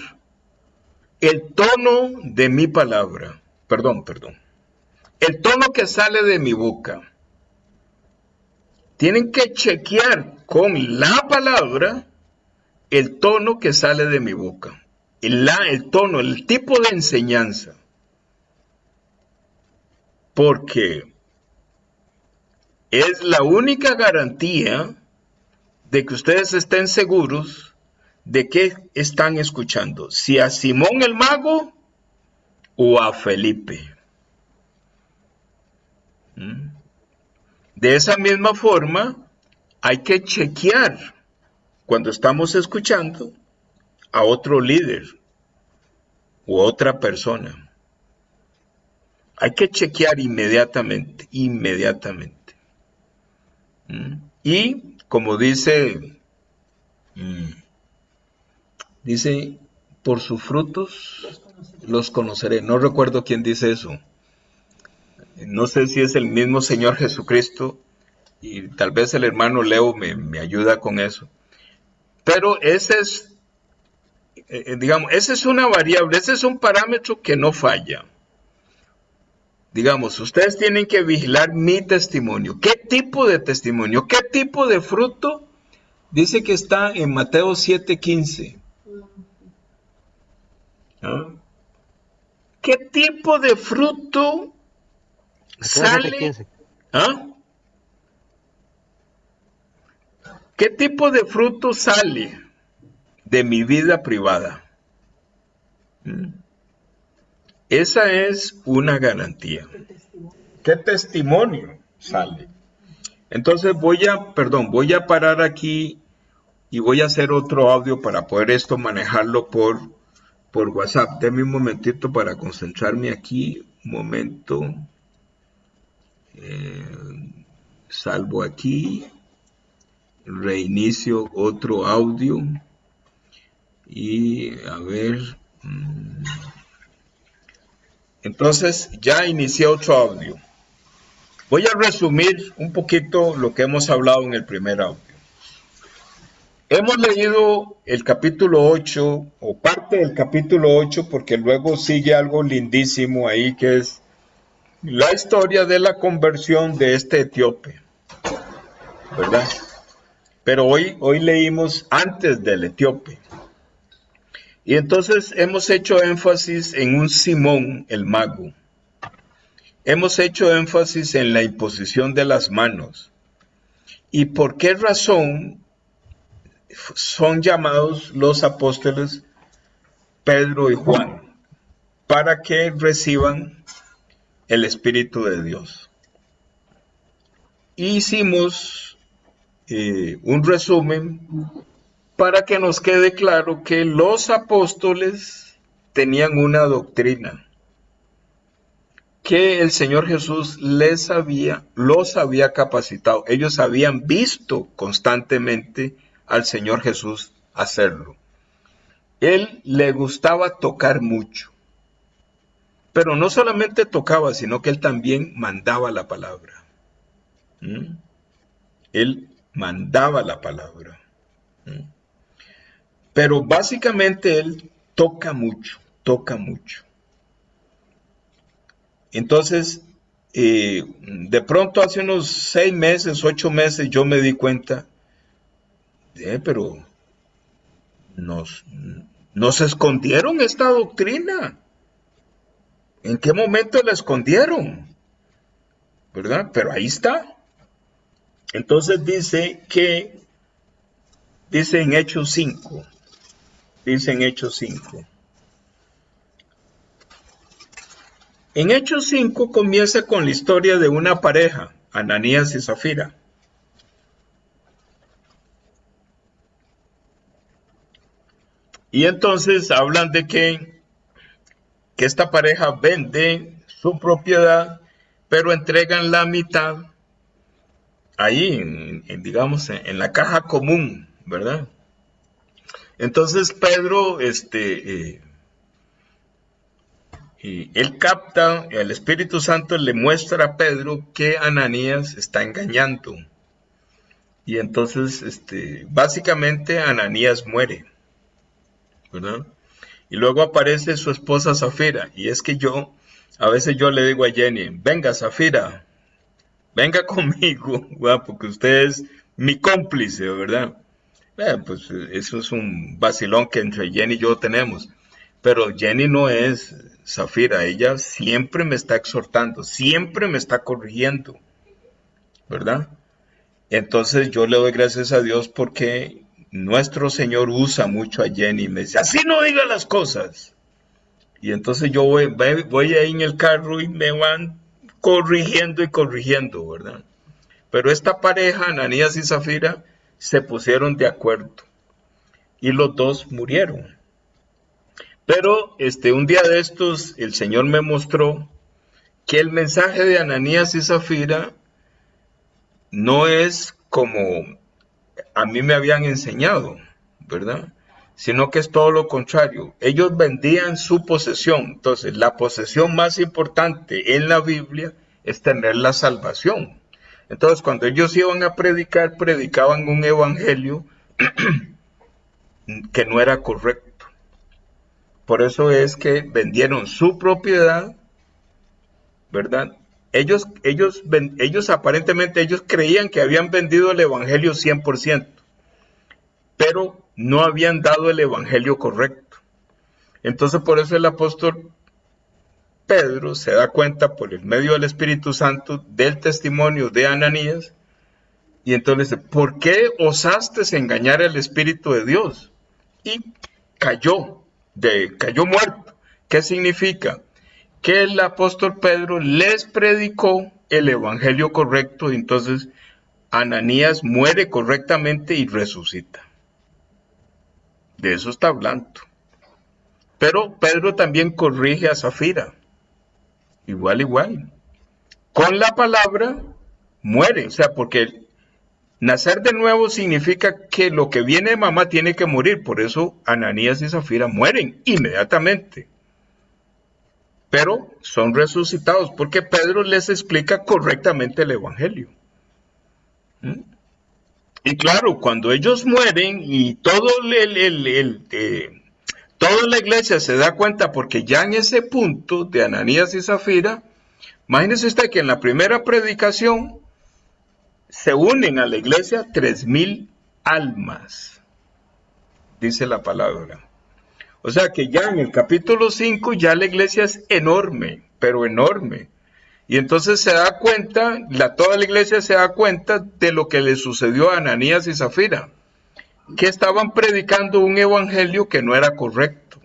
el tono de mi palabra. Perdón. El tono que sale de mi boca. Tienen que chequear con la palabra el tono que sale de mi boca. El tono, el tipo de enseñanza. Porque es la única garantía de que ustedes estén seguros de qué están escuchando. Si a Simón el mago o a Felipe. De esa misma forma, hay que chequear cuando estamos escuchando a otro líder u otra persona. Hay que chequear inmediatamente. Y como dice, por sus frutos los conoceré. No recuerdo quién dice eso. No sé si es el mismo Señor Jesucristo y tal vez el hermano Leo me ayuda con eso. Pero ese es, esa es una variable, ese es un parámetro que no falla. Digamos, ustedes tienen que vigilar mi testimonio. ¿Qué tipo de testimonio? ¿Qué tipo de fruto? Dice que está en Mateo 7:15. ¿Ah? ¿Qué tipo de fruto sale? ¿Ah? ¿Qué tipo de fruto sale de mi vida privada? Esa es una garantía. ¿Qué testimonio sale? Entonces voy a parar aquí y voy a hacer otro audio para poder manejarlo por WhatsApp. Denme un momentito para concentrarme aquí. Un momento. Salvo aquí. Reinicio otro audio. Y a ver. Entonces ya inicié otro audio. Voy a resumir un poquito lo que hemos hablado en el primer audio. Hemos leído el capítulo 8 o parte del capítulo 8 porque luego sigue algo lindísimo ahí que es la historia de la conversión de este etíope, ¿verdad? Pero hoy leímos antes del etíope. Y entonces hemos hecho énfasis en un Simón el mago. Hemos hecho énfasis en la imposición de las manos. ¿Y por qué razón son llamados los apóstoles Pedro y Juan? Para que reciban el Espíritu de Dios. Hicimos un resumen para que nos quede claro que los apóstoles tenían una doctrina que el Señor Jesús los había capacitado. Ellos habían visto constantemente al Señor Jesús hacerlo. Él le gustaba tocar mucho, pero no solamente tocaba, sino que él también mandaba la palabra. Él mandaba la palabra. Pero básicamente él toca mucho, toca mucho. Entonces, de pronto hace unos 6 meses, 8 meses, yo me di cuenta, pero nos escondieron esta doctrina. ¿En qué momento la escondieron? ¿Verdad? Pero ahí está. Entonces dice en Hechos 5, En Hechos 5 comienza con la historia de una pareja, Ananías y Zafira. Y entonces hablan de que esta pareja vende su propiedad, pero entregan la mitad ahí, digamos, en la caja común, ¿verdad? Entonces Pedro, él capta, el Espíritu Santo le muestra a Pedro que Ananías está engañando. Y entonces, básicamente Ananías muere, ¿verdad? Y luego aparece su esposa Zafira. Y es que a veces yo le digo a Jenny, venga Zafira, venga conmigo, ¿verdad? Porque usted es mi cómplice, ¿verdad? Pues eso es un vacilón que entre Jenny y yo tenemos. Pero Jenny no es Zafira, ella siempre me está exhortando, siempre me está corrigiendo, ¿verdad? Entonces yo le doy gracias a Dios porque nuestro Señor usa mucho a Jenny, me dice, así no diga las cosas. Y entonces yo voy ahí en el carro y me van corrigiendo y corrigiendo, ¿verdad? Pero esta pareja, Ananías y Zafira, se pusieron de acuerdo y los dos murieron. Pero un día de estos el Señor me mostró que el mensaje de Ananías y Zafira no es como a mí me habían enseñado, ¿verdad? Sino que es todo lo contrario. Ellos vendían su posesión. Entonces, la posesión más importante en la Biblia es tener la salvación. Entonces, cuando ellos iban a predicar, predicaban un evangelio que no era correcto. Por eso es que vendieron su propiedad, ¿verdad? Ellos aparentemente, ellos creían que habían vendido el evangelio 100%, pero no habían dado el evangelio correcto. Entonces, por eso el apóstol Pedro se da cuenta por el medio del Espíritu Santo del testimonio de Ananías, y entonces dice, ¿por qué osaste engañar al Espíritu de Dios? Y cayó muerto. ¿Qué significa? Que el apóstol Pedro les predicó el evangelio correcto, y entonces Ananías muere correctamente y resucita. De eso está hablando. Pero Pedro también corrige a Zafira. Igual. Con la palabra muere, o sea, porque nacer de nuevo significa que lo que viene de mamá tiene que morir. Por eso Ananías y Zafira mueren inmediatamente. Pero son resucitados porque Pedro les explica correctamente el evangelio. Y claro, cuando ellos mueren y toda la iglesia se da cuenta, porque ya en ese punto de Ananías y Zafira, imagínese usted que en la primera predicación se unen a la iglesia 3,000 almas, dice la palabra. O sea que ya en el capítulo 5 ya la iglesia es enorme, pero enorme. Y entonces se da cuenta, toda la iglesia se da cuenta de lo que le sucedió a Ananías y Zafira, que estaban predicando un evangelio que no era correcto.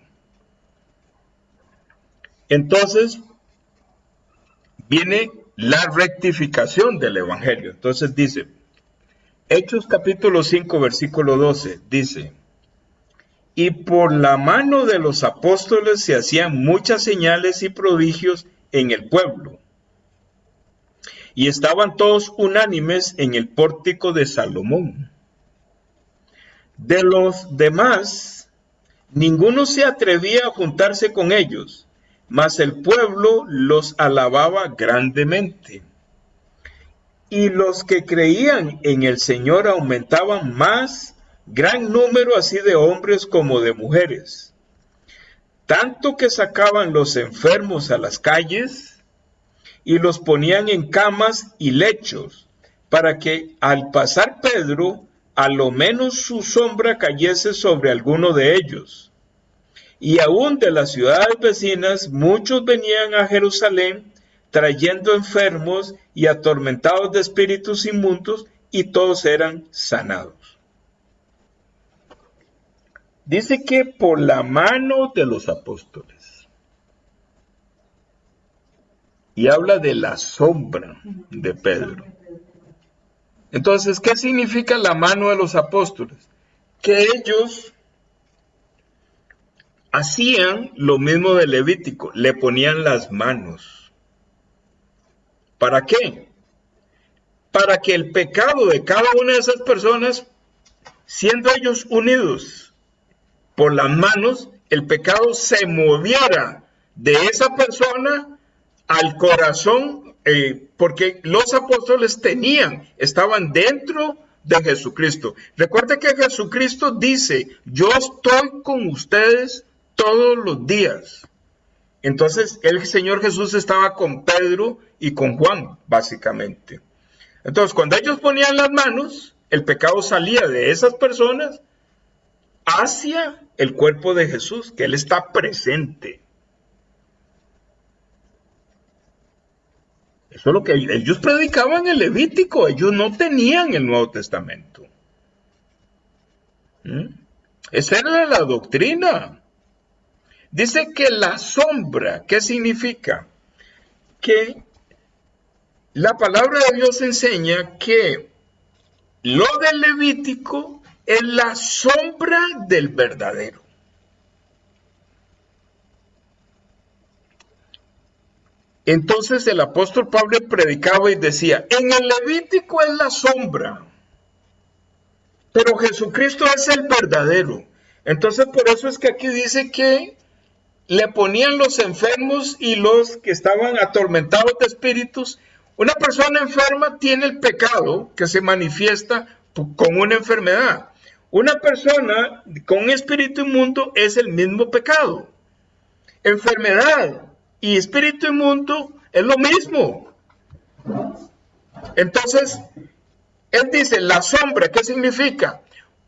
Entonces viene la rectificación del evangelio. Entonces dice, Hechos capítulo 5, versículo 12, dice, y por la mano de los apóstoles se hacían muchas señales y prodigios en el pueblo. Y estaban todos unánimes en el pórtico de Salomón. De los demás, ninguno se atrevía a juntarse con ellos, mas el pueblo los alababa grandemente. Y los que creían en el Señor aumentaban más, gran número así de hombres como de mujeres. Tanto que sacaban los enfermos a las calles y los ponían en camas y lechos, para que al pasar Pedro, a lo menos su sombra cayese sobre alguno de ellos. Y aún de las ciudades vecinas, muchos venían a Jerusalén, trayendo enfermos y atormentados de espíritus inmundos, y todos eran sanados. Dice que por la mano de los apóstoles. Y habla de la sombra de Pedro. Entonces, ¿qué significa la mano de los apóstoles? Que ellos hacían lo mismo de Levítico, le ponían las manos. ¿Para qué? Para que el pecado de cada una de esas personas, siendo ellos unidos por las manos, el pecado se moviera de esa persona al corazón, porque los apóstoles estaban dentro de Jesucristo. Recuerda que Jesucristo dice, yo estoy con ustedes todos los días. Entonces el Señor Jesús estaba con Pedro y con Juan, básicamente. Entonces cuando ellos ponían las manos, el pecado salía de esas personas hacia el cuerpo de Jesús, que Él está presente. Eso es lo que ellos predicaban en el Levítico. Ellos no tenían el Nuevo Testamento. Esa era la doctrina. Dice que la sombra, ¿qué significa? Que la palabra de Dios enseña que lo del Levítico es la sombra del verdadero. Entonces el apóstol Pablo predicaba y decía, en el Levítico es la sombra, pero Jesucristo es el verdadero. Entonces por eso es que aquí dice que le ponían los enfermos y los que estaban atormentados de espíritus. Una persona enferma tiene el pecado que se manifiesta con una enfermedad. Una persona con un espíritu inmundo es el mismo pecado. Enfermedad y espíritu inmundo es lo mismo. Entonces, él dice, la sombra, ¿qué significa?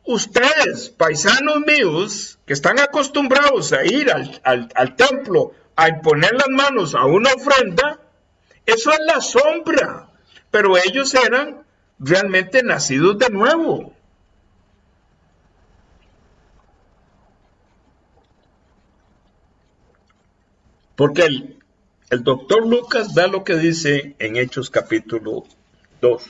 Ustedes, paisanos míos, que están acostumbrados a ir al templo a imponer las manos a una ofrenda, eso es la sombra. Pero ellos eran realmente nacidos de nuevo. Porque el doctor Lucas da lo que dice en Hechos capítulo 2.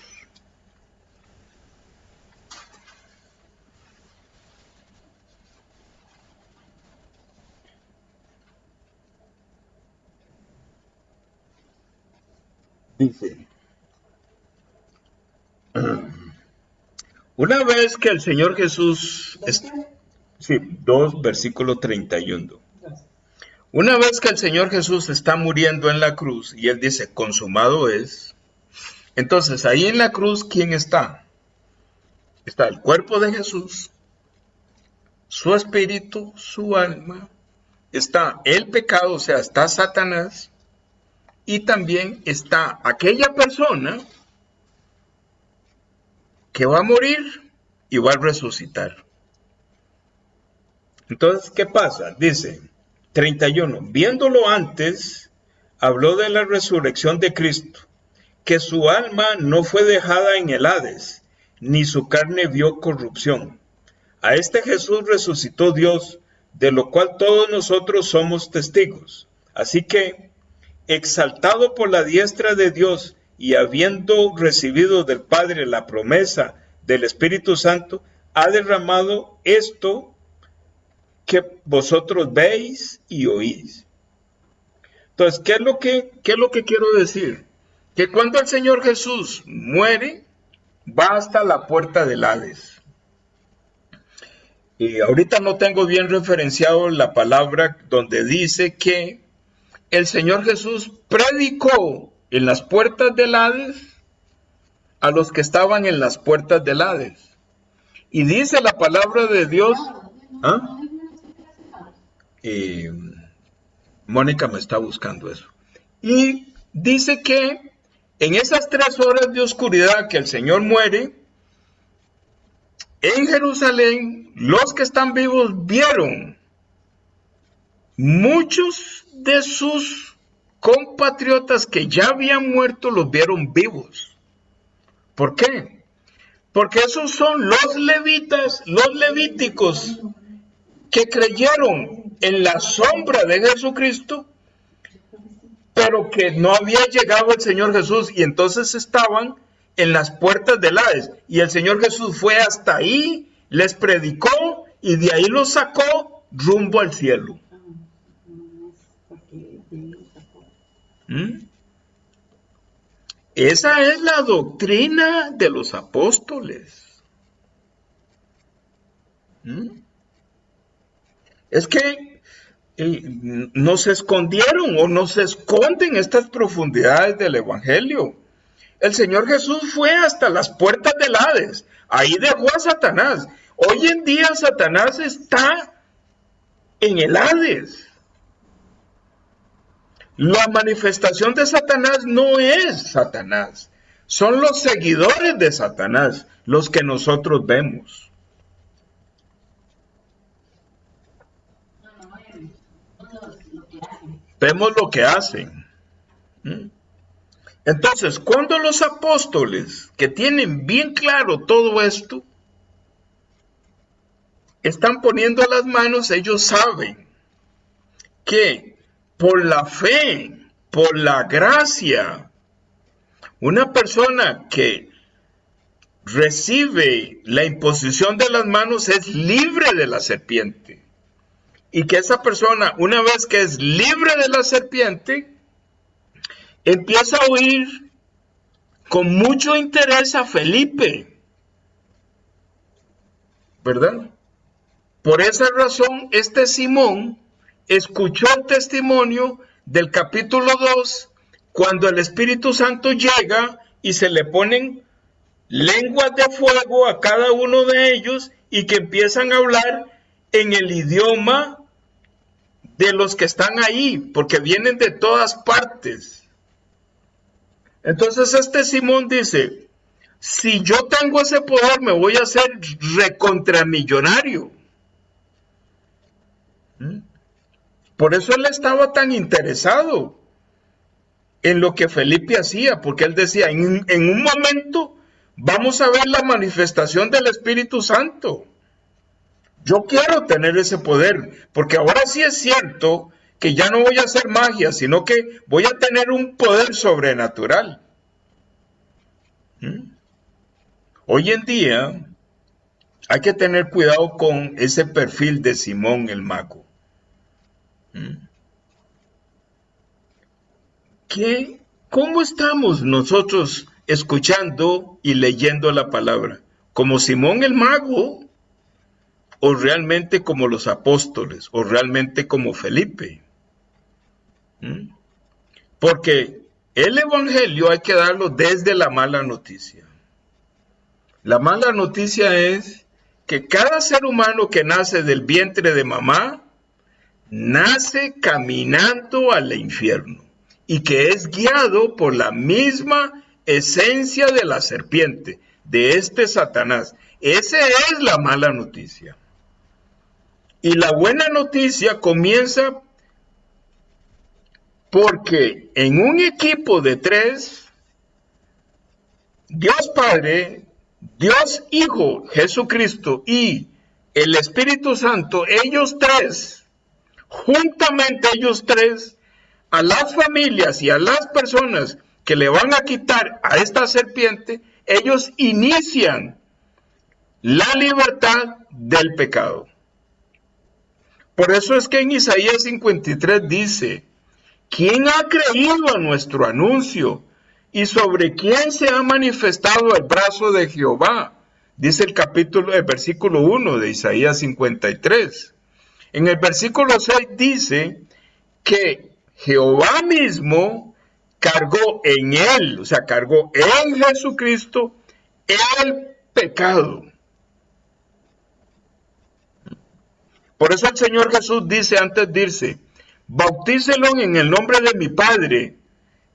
Dice, una vez que el Señor Jesús, 2, versículo 31. Una vez que el Señor Jesús está muriendo en la cruz y Él dice, consumado es, entonces ahí en la cruz, ¿quién está? Está el cuerpo de Jesús, su espíritu, su alma, está el pecado, o sea, está Satanás, y también está aquella persona que va a morir y va a resucitar. Entonces, ¿qué pasa? Dice 31, viéndolo antes, habló de la resurrección de Cristo, que su alma no fue dejada en el Hades, ni su carne vio corrupción. A este Jesús resucitó Dios, de lo cual todos nosotros somos testigos. Así que, exaltado por la diestra de Dios y habiendo recibido del Padre la promesa del Espíritu Santo, ha derramado esto que vosotros veis y oís. Entonces, ¿qué es lo que quiero decir? Que cuando el Señor Jesús muere, va hasta la puerta del Hades. Y ahorita no tengo bien referenciado la palabra donde dice que el Señor Jesús predicó en las puertas del Hades a los que estaban en las puertas del Hades. Y dice la palabra de Dios. ¿Ah? Mónica me está buscando eso. Y dice que en esas 3 horas de oscuridad que el Señor muere, en Jerusalén, los que están vivos vieron muchos de sus compatriotas que ya habían muerto, los vieron vivos. ¿Por qué? Porque esos son los levitas, los levíticos, que creyeron en la sombra de Jesucristo, pero que no había llegado el Señor Jesús, y entonces estaban en las puertas del Hades, y el Señor Jesús fue hasta ahí, les predicó, y de ahí los sacó rumbo al cielo. Esa es la doctrina de los apóstoles. Es que nos escondieron o nos esconden estas profundidades del Evangelio. El Señor Jesús fue hasta las puertas del Hades. Ahí dejó a Satanás. Hoy en día Satanás está en el Hades. La manifestación de Satanás no es Satanás. Son los seguidores de Satanás los que nosotros vemos. Vemos lo que hacen. Entonces, cuando los apóstoles, que tienen bien claro todo esto, están poniendo las manos, ellos saben que por la fe, por la gracia, una persona que recibe la imposición de las manos es libre de la serpiente. Y que esa persona, una vez que es libre de la serpiente, empieza a oír con mucho interés a Felipe, ¿verdad? Por esa razón, este Simón escuchó el testimonio del capítulo 2, cuando el Espíritu Santo llega y se le ponen lenguas de fuego a cada uno de ellos y que empiezan a hablar en el idioma de los que están ahí, porque vienen de todas partes. Entonces este Simón dice, si yo tengo ese poder, me voy a hacer recontramillonario. Por eso él estaba tan interesado en lo que Felipe hacía, porque él decía, en un momento vamos a ver la manifestación del Espíritu Santo. Yo quiero tener ese poder, porque ahora sí es cierto que ya no voy a hacer magia, sino que voy a tener un poder sobrenatural. Hoy en día hay que tener cuidado con ese perfil de Simón el mago. ¿Cómo estamos nosotros escuchando y leyendo la palabra? ¿Como Simón el mago? ¿O realmente como los apóstoles? ¿O realmente como Felipe? Porque el evangelio hay que darlo desde la mala noticia. La mala noticia es que cada ser humano que nace del vientre de mamá, nace caminando al infierno y que es guiado por la misma esencia de la serpiente, de este Satanás. Esa es la mala noticia. Y la buena noticia comienza porque en un equipo de 3, Dios Padre, Dios Hijo, Jesucristo y el Espíritu Santo, ellos 3, juntamente ellos 3, a las familias y a las personas que le van a quitar a esta serpiente, ellos inician la libertad del pecado. Por eso es que en Isaías 53 dice: ¿quién ha creído a nuestro anuncio? ¿Y sobre quién se ha manifestado el brazo de Jehová? Dice el versículo 1 de Isaías 53. En el versículo 6 dice que Jehová mismo cargó en él, o sea, cargó en Jesucristo el pecado. Por eso el Señor Jesús dice antes de irse: bautícelo en el nombre de mi Padre,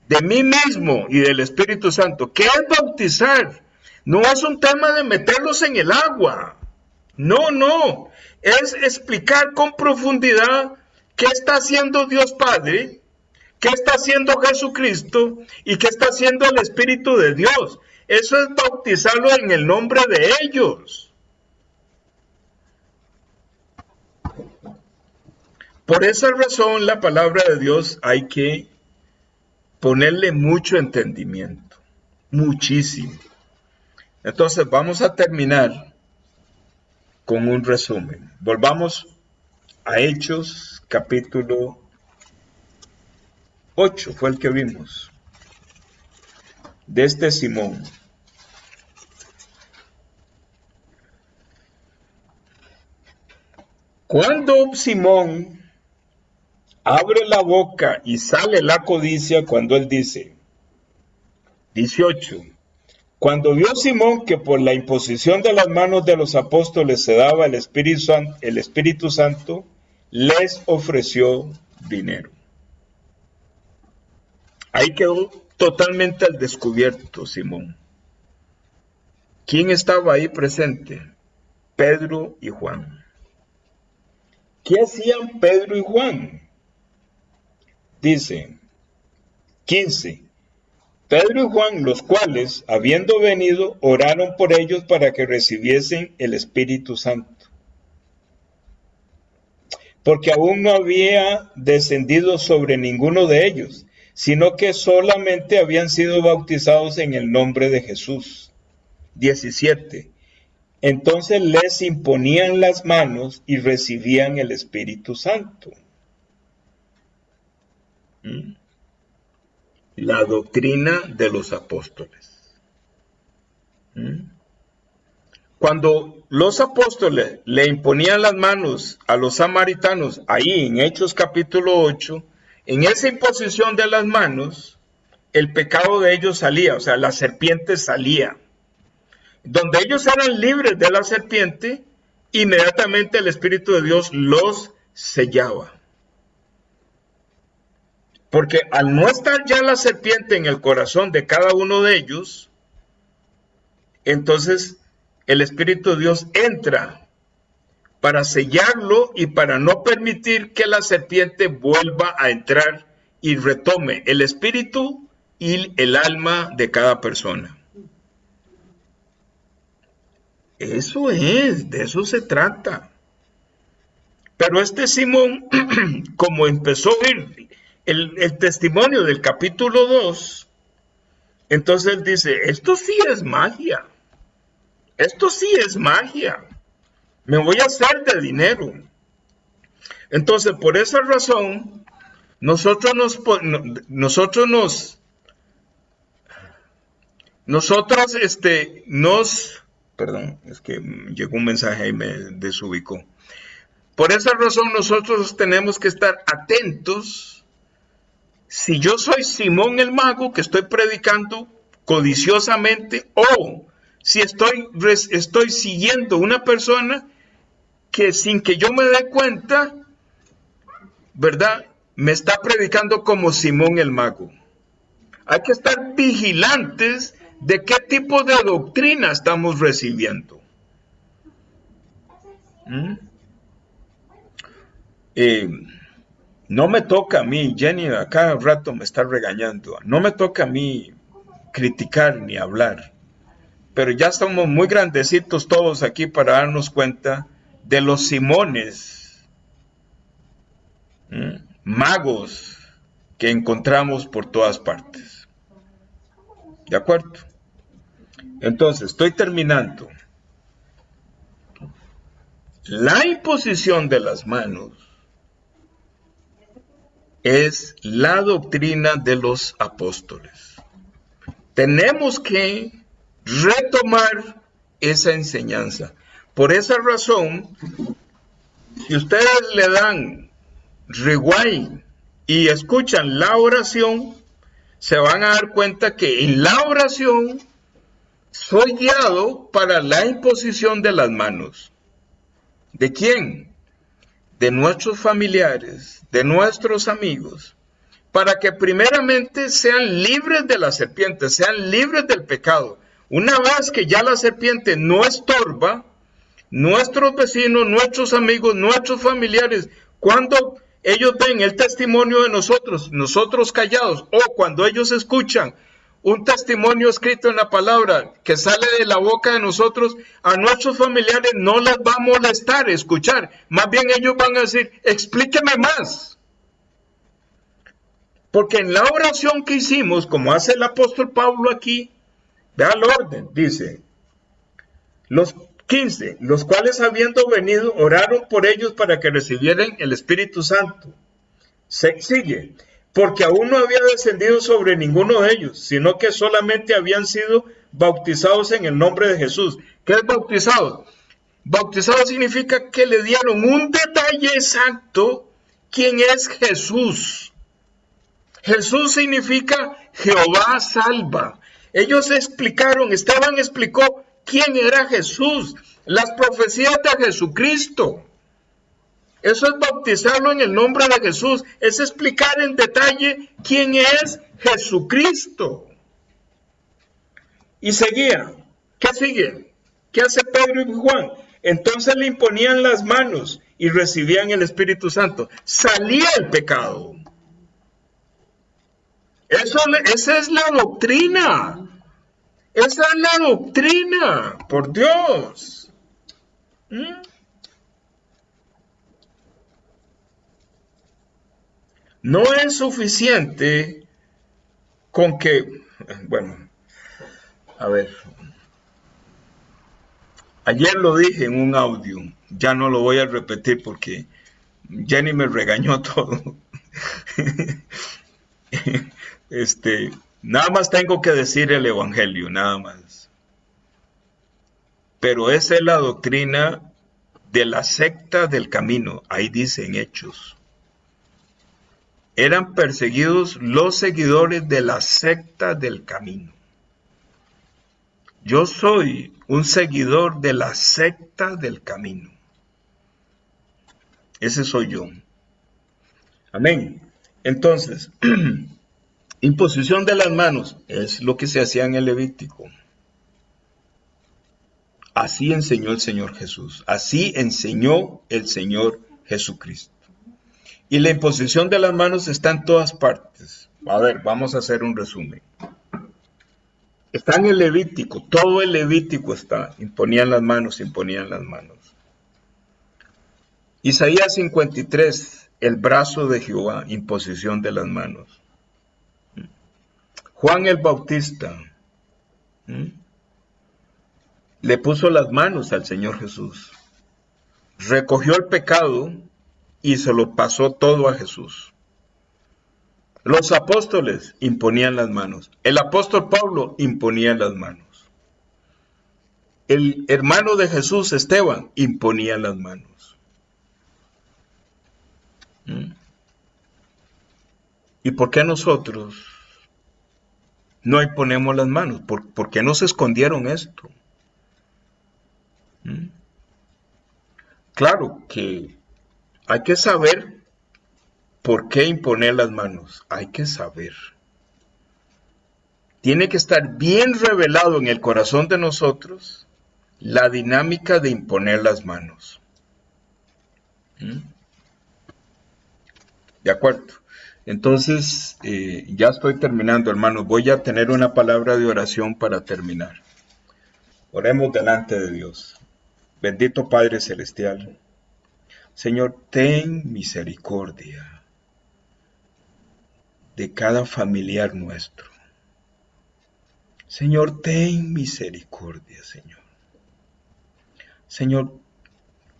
de mí mismo y del Espíritu Santo. ¿Qué es bautizar? No es un tema de meterlos en el agua. No. Es explicar con profundidad qué está haciendo Dios Padre, qué está haciendo Jesucristo y qué está haciendo el Espíritu de Dios. Eso es bautizarlo en el nombre de ellos. Por esa razón, la palabra de Dios hay que ponerle mucho entendimiento, muchísimo. Entonces vamos a terminar con un resumen. Volvamos a Hechos, capítulo 8, fue el que vimos, de este Simón. Cuando Simón abre la boca y sale la codicia, cuando él dice, 18, cuando vio Simón que por la imposición de las manos de los apóstoles se daba el Espíritu Santo, les ofreció dinero. Ahí quedó totalmente al descubierto Simón. ¿Quién estaba ahí presente? Pedro y Juan. ¿Qué hacían Pedro y Juan? Dice 15, Pedro y Juan, los cuales, habiendo venido, oraron por ellos para que recibiesen el Espíritu Santo, porque aún no había descendido sobre ninguno de ellos, sino que solamente habían sido bautizados en el nombre de Jesús. 17, entonces les imponían las manos y recibían el Espíritu Santo. La doctrina de los apóstoles. Cuando los apóstoles le imponían las manos a los samaritanos, ahí en Hechos capítulo 8, en esa imposición de las manos, el pecado de ellos salía, o sea, la serpiente salía. Donde ellos eran libres de la serpiente, inmediatamente el Espíritu de Dios los sellaba. Porque al no estar ya la serpiente en el corazón de cada uno de ellos, entonces el Espíritu de Dios entra para sellarlo y para no permitir que la serpiente vuelva a entrar y retome el espíritu y el alma de cada persona. Eso es, de eso se trata. Pero este Simón, como empezó a oír el testimonio del capítulo 2, entonces él dice, esto sí es magia. Esto sí es magia. Me voy a hacer de dinero. Entonces, por esa razón, perdón, es que llegó un mensaje y me desubicó. Por esa razón, nosotros tenemos que estar atentos. Si yo soy Simón el mago que estoy predicando codiciosamente, o si estoy siguiendo una persona que sin que yo me dé cuenta, ¿verdad?, me está predicando como Simón el mago. Hay que estar vigilantes de qué tipo de doctrina estamos recibiendo. no me toca a mí, Jenny a cada rato me está regañando, no me toca a mí criticar ni hablar, pero ya estamos muy grandecitos todos aquí para darnos cuenta de los Simones, magos que encontramos por todas partes. ¿De acuerdo? Entonces, estoy terminando. La imposición de las manos es la doctrina de los apóstoles. Tenemos que retomar esa enseñanza. Por esa razón, si ustedes le dan rewind y escuchan la oración, se van a dar cuenta que en la oración soy guiado para la imposición de las manos. ¿De quién? De nuestros familiares, de nuestros amigos, para que primeramente sean libres de la serpiente, sean libres del pecado. Una vez que ya la serpiente no estorba, nuestros vecinos, nuestros amigos, nuestros familiares, cuando ellos ven el testimonio de nosotros callados, o cuando ellos escuchan un testimonio escrito en la palabra que sale de la boca de nosotros, a nuestros familiares no les va a molestar escuchar, más bien ellos van a decir, explíqueme más. Porque en la oración que hicimos, como hace el apóstol Pablo aquí, vea el orden, dice, los 15, los cuales habiendo venido, oraron por ellos para que recibieran el Espíritu Santo. Sigue, porque aún no había descendido sobre ninguno de ellos, sino que solamente habían sido bautizados en el nombre de Jesús. ¿Qué es bautizado? Bautizado significa que le dieron un detalle exacto, quién es Jesús. Jesús significa Jehová salva. Ellos explicaron, Esteban explicó quién era Jesús, las profecías de Jesucristo. Eso es bautizarlo en el nombre de Jesús, es explicar en detalle quién es Jesucristo. Y seguía, ¿qué sigue? ¿Qué hace Pedro y Juan? Entonces le imponían las manos y recibían el Espíritu Santo. Salía el pecado. Esa es la doctrina. Esa es la doctrina, por Dios. No es suficiente con que, bueno, a ver, ayer lo dije en un audio, ya no lo voy a repetir porque Jenny me regañó todo. Nada más tengo que decir el evangelio, nada más. Pero esa es la doctrina de la secta del camino, ahí dice en Hechos. Eran perseguidos los seguidores de la secta del camino. Yo soy un seguidor de la secta del camino. Ese soy yo. Amén. Entonces, imposición de las manos es lo que se hacía en el Levítico. Así enseñó el Señor Jesús. Así enseñó el Señor Jesucristo. Y la imposición de las manos está en todas partes. A ver, vamos a hacer un resumen. Está en el Levítico, todo el Levítico está. Imponían las manos, imponían las manos. Isaías 53, el brazo de Jehová, imposición de las manos. Juan el Bautista le puso las manos al Señor Jesús. Recogió el pecado y se lo pasó todo a Jesús. Los apóstoles imponían las manos. El apóstol Pablo imponía las manos. El hermano de Jesús, Esteban, imponía las manos. ¿Y por qué nosotros no imponemos las manos? ¿Por qué nos escondieron esto? Claro que hay que saber por qué imponer las manos. Hay que saber. Tiene que estar bien revelado en el corazón de nosotros la dinámica de imponer las manos. ¿De acuerdo? Entonces, ya estoy terminando, hermanos. Voy a tener una palabra de oración para terminar. Oremos delante de Dios. Bendito Padre Celestial. Señor, ten misericordia de cada familiar nuestro. Señor, ten misericordia, Señor. Señor,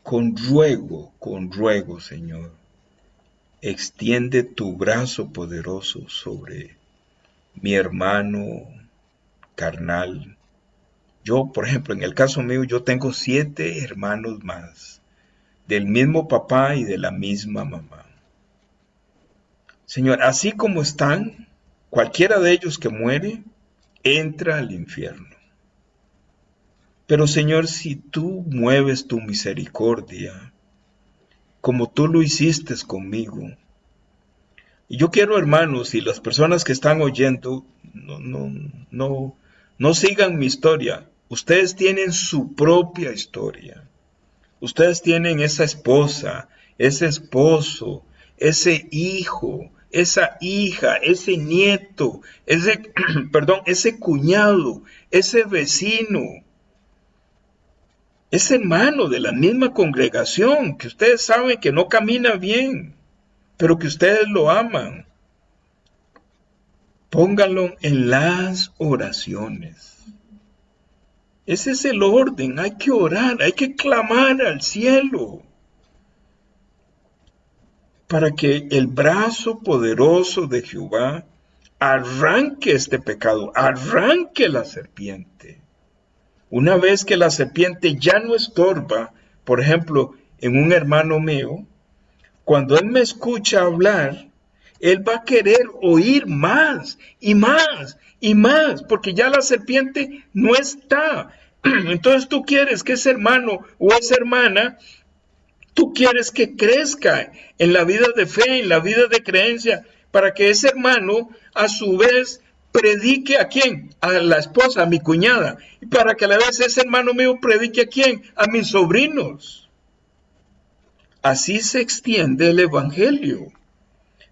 con ruego, Señor, extiende tu brazo poderoso sobre mi hermano carnal. Yo, por ejemplo, en el caso mío, yo tengo 7 hermanos más, del mismo papá y de la misma mamá. Señor, así como están, cualquiera de ellos que muere, entra al infierno. Pero Señor, si tú mueves tu misericordia, como tú lo hiciste conmigo, y yo quiero, hermanos, y las personas que están oyendo, no sigan mi historia. Ustedes tienen su propia historia. Ustedes tienen esa esposa, ese esposo, ese hijo, esa hija, ese nieto, ese cuñado, ese vecino, ese hermano de la misma congregación que ustedes saben que no camina bien, pero que ustedes lo aman. Pónganlo en las oraciones. Ese es el orden. Hay que orar, hay que clamar al cielo para que el brazo poderoso de Jehová arranque este pecado, arranque la serpiente. Una vez que la serpiente ya no estorba, por ejemplo, en un hermano mío, cuando él me escucha hablar, él va a querer oír más y más y más, porque ya la serpiente no está. Entonces tú quieres que ese hermano o esa hermana, tú quieres que crezca en la vida de fe, en la vida de creencia, para que ese hermano a su vez predique ¿a quién? A la esposa, a mi cuñada, y para que a la vez ese hermano mío predique ¿a quién? A mis sobrinos. Así se extiende el evangelio.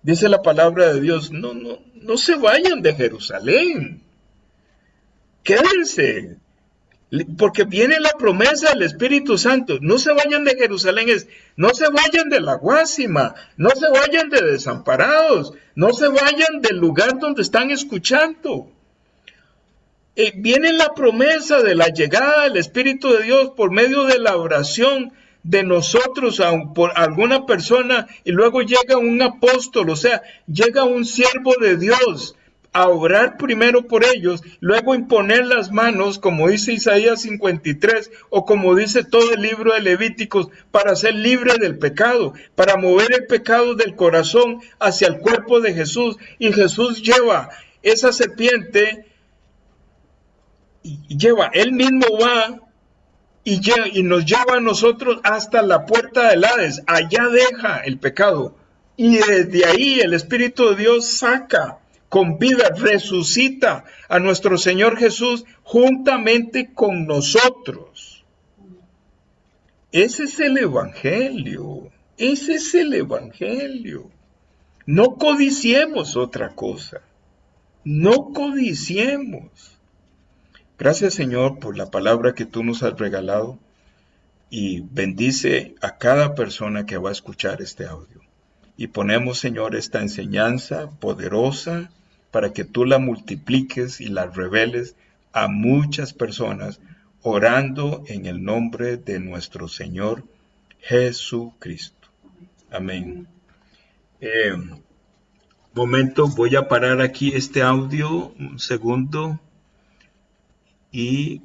Dice la palabra de Dios, no se vayan de Jerusalén. Quédense, porque viene la promesa del Espíritu Santo. No se vayan de Jerusalén, no se vayan de la Guásima, no se vayan de Desamparados, no se vayan del lugar donde están escuchando. Viene la promesa de la llegada del Espíritu de Dios por medio de la oración de nosotros por alguna persona, y luego llega un apóstol, o sea, llega un siervo de Dios a orar primero por ellos, luego imponer las manos, como dice Isaías 53, o como dice todo el libro de Levíticos, para ser libre del pecado, para mover el pecado del corazón hacia el cuerpo de Jesús, y Jesús lleva esa serpiente, él mismo va y nos lleva a nosotros hasta la puerta del Hades. Allá deja el pecado. Y desde ahí el Espíritu de Dios saca con vida, resucita a nuestro Señor Jesús juntamente con nosotros. Ese es el Evangelio. Ese es el Evangelio. No codiciemos otra cosa. No codiciemos. Gracias, Señor, por la palabra que tú nos has regalado, y bendice a cada persona que va a escuchar este audio. Y ponemos, Señor, esta enseñanza poderosa para que tú la multipliques y la reveles a muchas personas, orando en el nombre de nuestro Señor Jesucristo. Amén. Momento, voy a parar aquí este audio, un segundo. Y,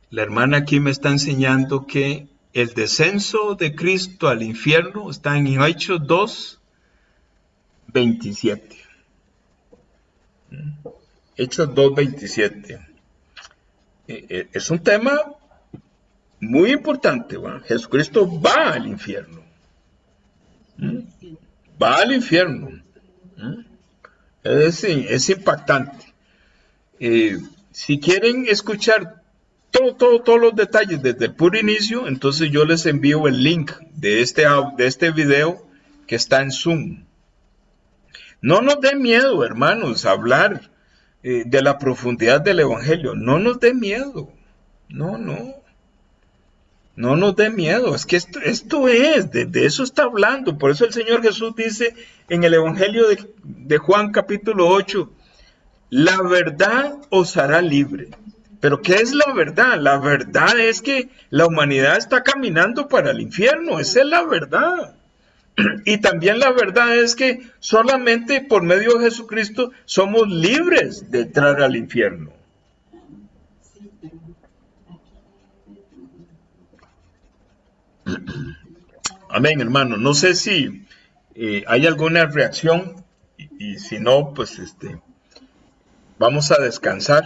la hermana aquí me está enseñando que el descenso de Cristo al infierno está en Hechos 2:27. Hechos 2:27. Es un tema muy importante, ¿va? Jesucristo va al infierno. Va al infierno. Es impactante. Si quieren escuchar todos los detalles desde el puro inicio, entonces yo les envío el link de este video que está en Zoom. No nos dé miedo, hermanos, hablar de la profundidad del Evangelio. No nos dé miedo. No nos dé miedo. Es que esto es, de eso está hablando. Por eso el Señor Jesús dice en el Evangelio de Juan capítulo 8, la verdad os hará libre. Pero ¿qué es la verdad? La verdad es que la humanidad está caminando para el infierno. Esa es la verdad. Y también la verdad es que solamente por medio de Jesucristo somos libres de entrar al infierno. Amén, hermano. No sé si hay alguna reacción y si no, pues vamos a descansar.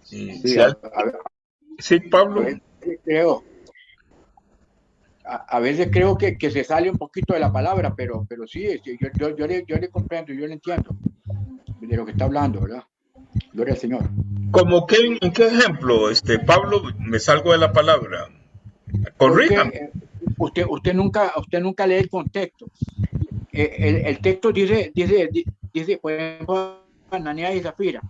Sí, sí, Pablo. A veces creo que se sale un poquito de la palabra, pero sí, yo le comprendo, yo le entiendo de lo que está hablando, ¿verdad? Gloria al Señor. ¿Cómo que, en qué ejemplo, Pablo, me salgo de la palabra? Corríjame. Usted nunca lee el contexto. El texto dice, por ejemplo, Ananías y Zafira.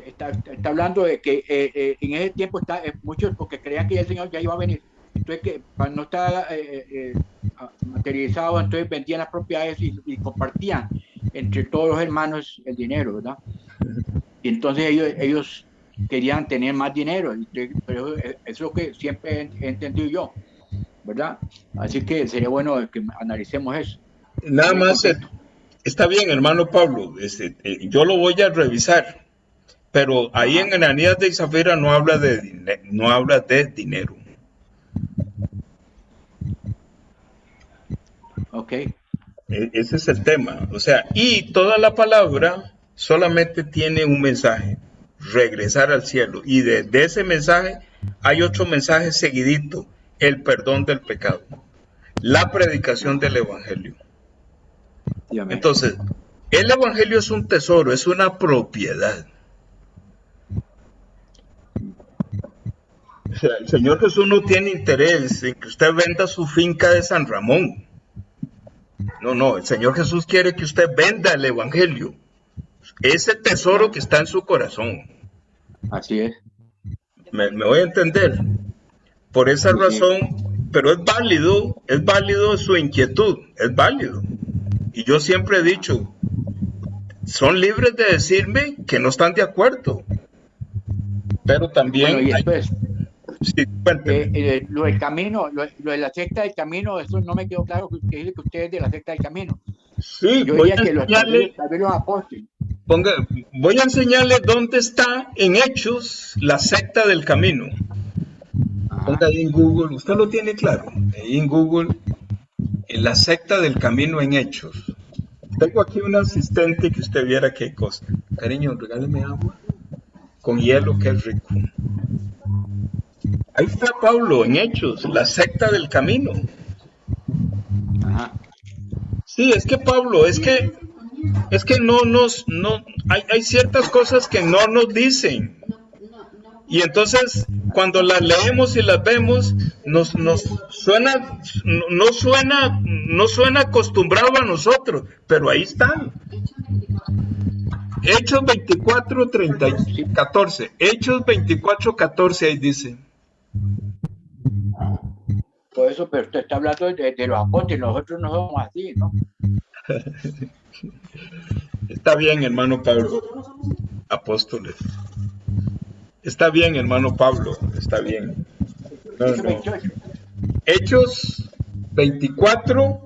Está hablando de que en ese tiempo muchos porque creían que el Señor ya iba a venir. Entonces, que cuando no estaba materializado, entonces vendían las propiedades y compartían entre todos los hermanos el dinero, ¿verdad? Y entonces ellos querían tener más dinero, pero eso es lo que siempre he entendido yo, ¿verdad? Así que sería bueno que analicemos eso. Nada más, está bien, hermano Pablo, yo lo voy a revisar, pero ahí en Ananías de Zafira no habla de dinero. Ok. Ese es el tema. O sea, y toda la palabra solamente tiene un mensaje: regresar al cielo. Y de ese mensaje hay otro mensaje seguidito: el perdón del pecado, la predicación del evangelio. Entonces, el evangelio es un tesoro, es una propiedad. O sea, el Señor Jesús no tiene interés en que usted venda su finca de San Ramón. No, el Señor Jesús quiere que usted venda el evangelio, ese tesoro que está en su corazón. Así es. Me voy a entender. Por esa razón, pero es válido su inquietud, es válido. Y yo siempre he dicho, son libres de decirme que no están de acuerdo. Pero también... Bueno, y después, sí, lo del camino, lo de la secta del camino, eso no me quedó claro, que dice que usted es de la secta del camino. Sí, yo diría que los apóstoles. Voy a enseñarle dónde está en Hechos la secta del camino. Ponga ahí en Google, usted lo tiene claro, ahí en Google, en la secta del camino en Hechos. Tengo aquí un asistente que usted viera qué cosa. Cariño, regáleme agua con hielo, que es rico. Ahí está Pablo en Hechos, la secta del camino. Sí, es que Pablo, es que hay ciertas cosas que no nos dicen. Y entonces, cuando las leemos y las vemos, no suena acostumbrado a nosotros, pero ahí están. Hechos 24, 14. Hechos 24, 14, ahí dice. Todo eso, pero usted está hablando de los apóstoles, nosotros no somos así, ¿no? Está bien, hermano Pablo. Apóstoles. Está bien, hermano Pablo, está bien. No. Hechos 24,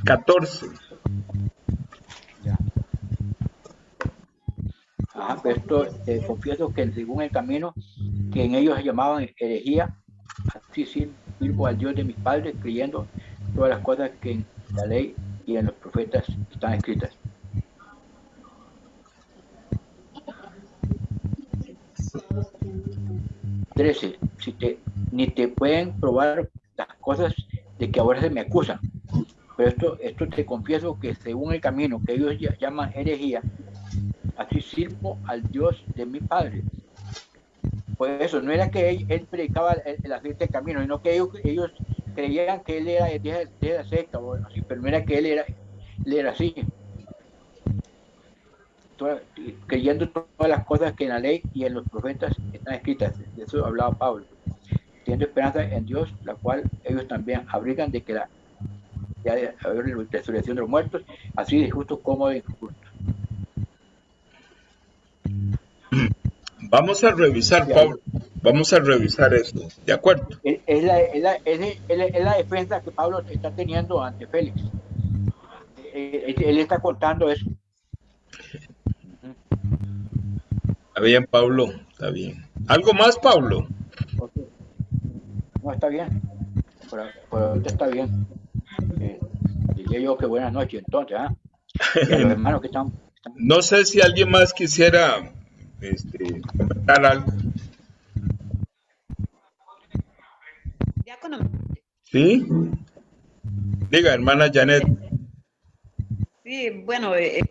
14. Pero esto confieso que según el camino que en ellos se llamaban herejía, así sirvo al Dios de mis padres, creyendo todas las cosas que en la ley y en los profetas están escritas. Ni te pueden probar las cosas de que ahora se me acusan. Pero esto te confieso que según el camino que ellos llaman herejía, así sirvo al Dios de mi Padre. Por eso, no era que él predicaba el aceite camino, sino que ellos creían que él era de la secta, o así, pero no era que él era así. Creyendo todas las cosas que en la ley y en los profetas están escritas. De eso hablaba Pablo. Teniendo esperanza en Dios, la cual ellos también abrigan de que la resurrección de los muertos, así de justo como de injusto. Vamos a revisar, Pablo. Vamos a revisar esto. ¿De acuerdo? Es la defensa que Pablo está teniendo ante Félix. Él está contando eso. Está bien, Pablo. Está bien. ¿Algo más, Pablo? Okay. No, está bien. Por ahorita está bien. Diría yo que buenas noches, entonces. Y a los hermanos que están. No sé si alguien más quisiera comentar algo. Diácono. ¿Sí? Diga, hermana Janet. Sí, bueno, yo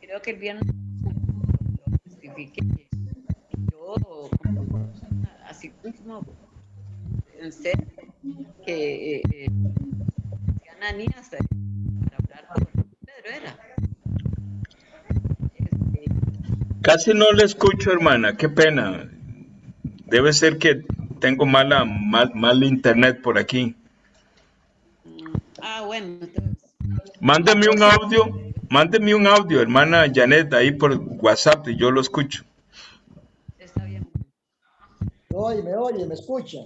creo que el viernes lo justifiqué. Yo, así mismo, pensé que Ananías para hablar con Pedro era. Casi no le escucho, hermana. Qué pena. Debe ser que tengo mal internet por aquí. Bueno, entonces. Mándeme un audio, hermana Janet, ahí por WhatsApp y yo lo escucho. Está bien. Me oye, me escucha.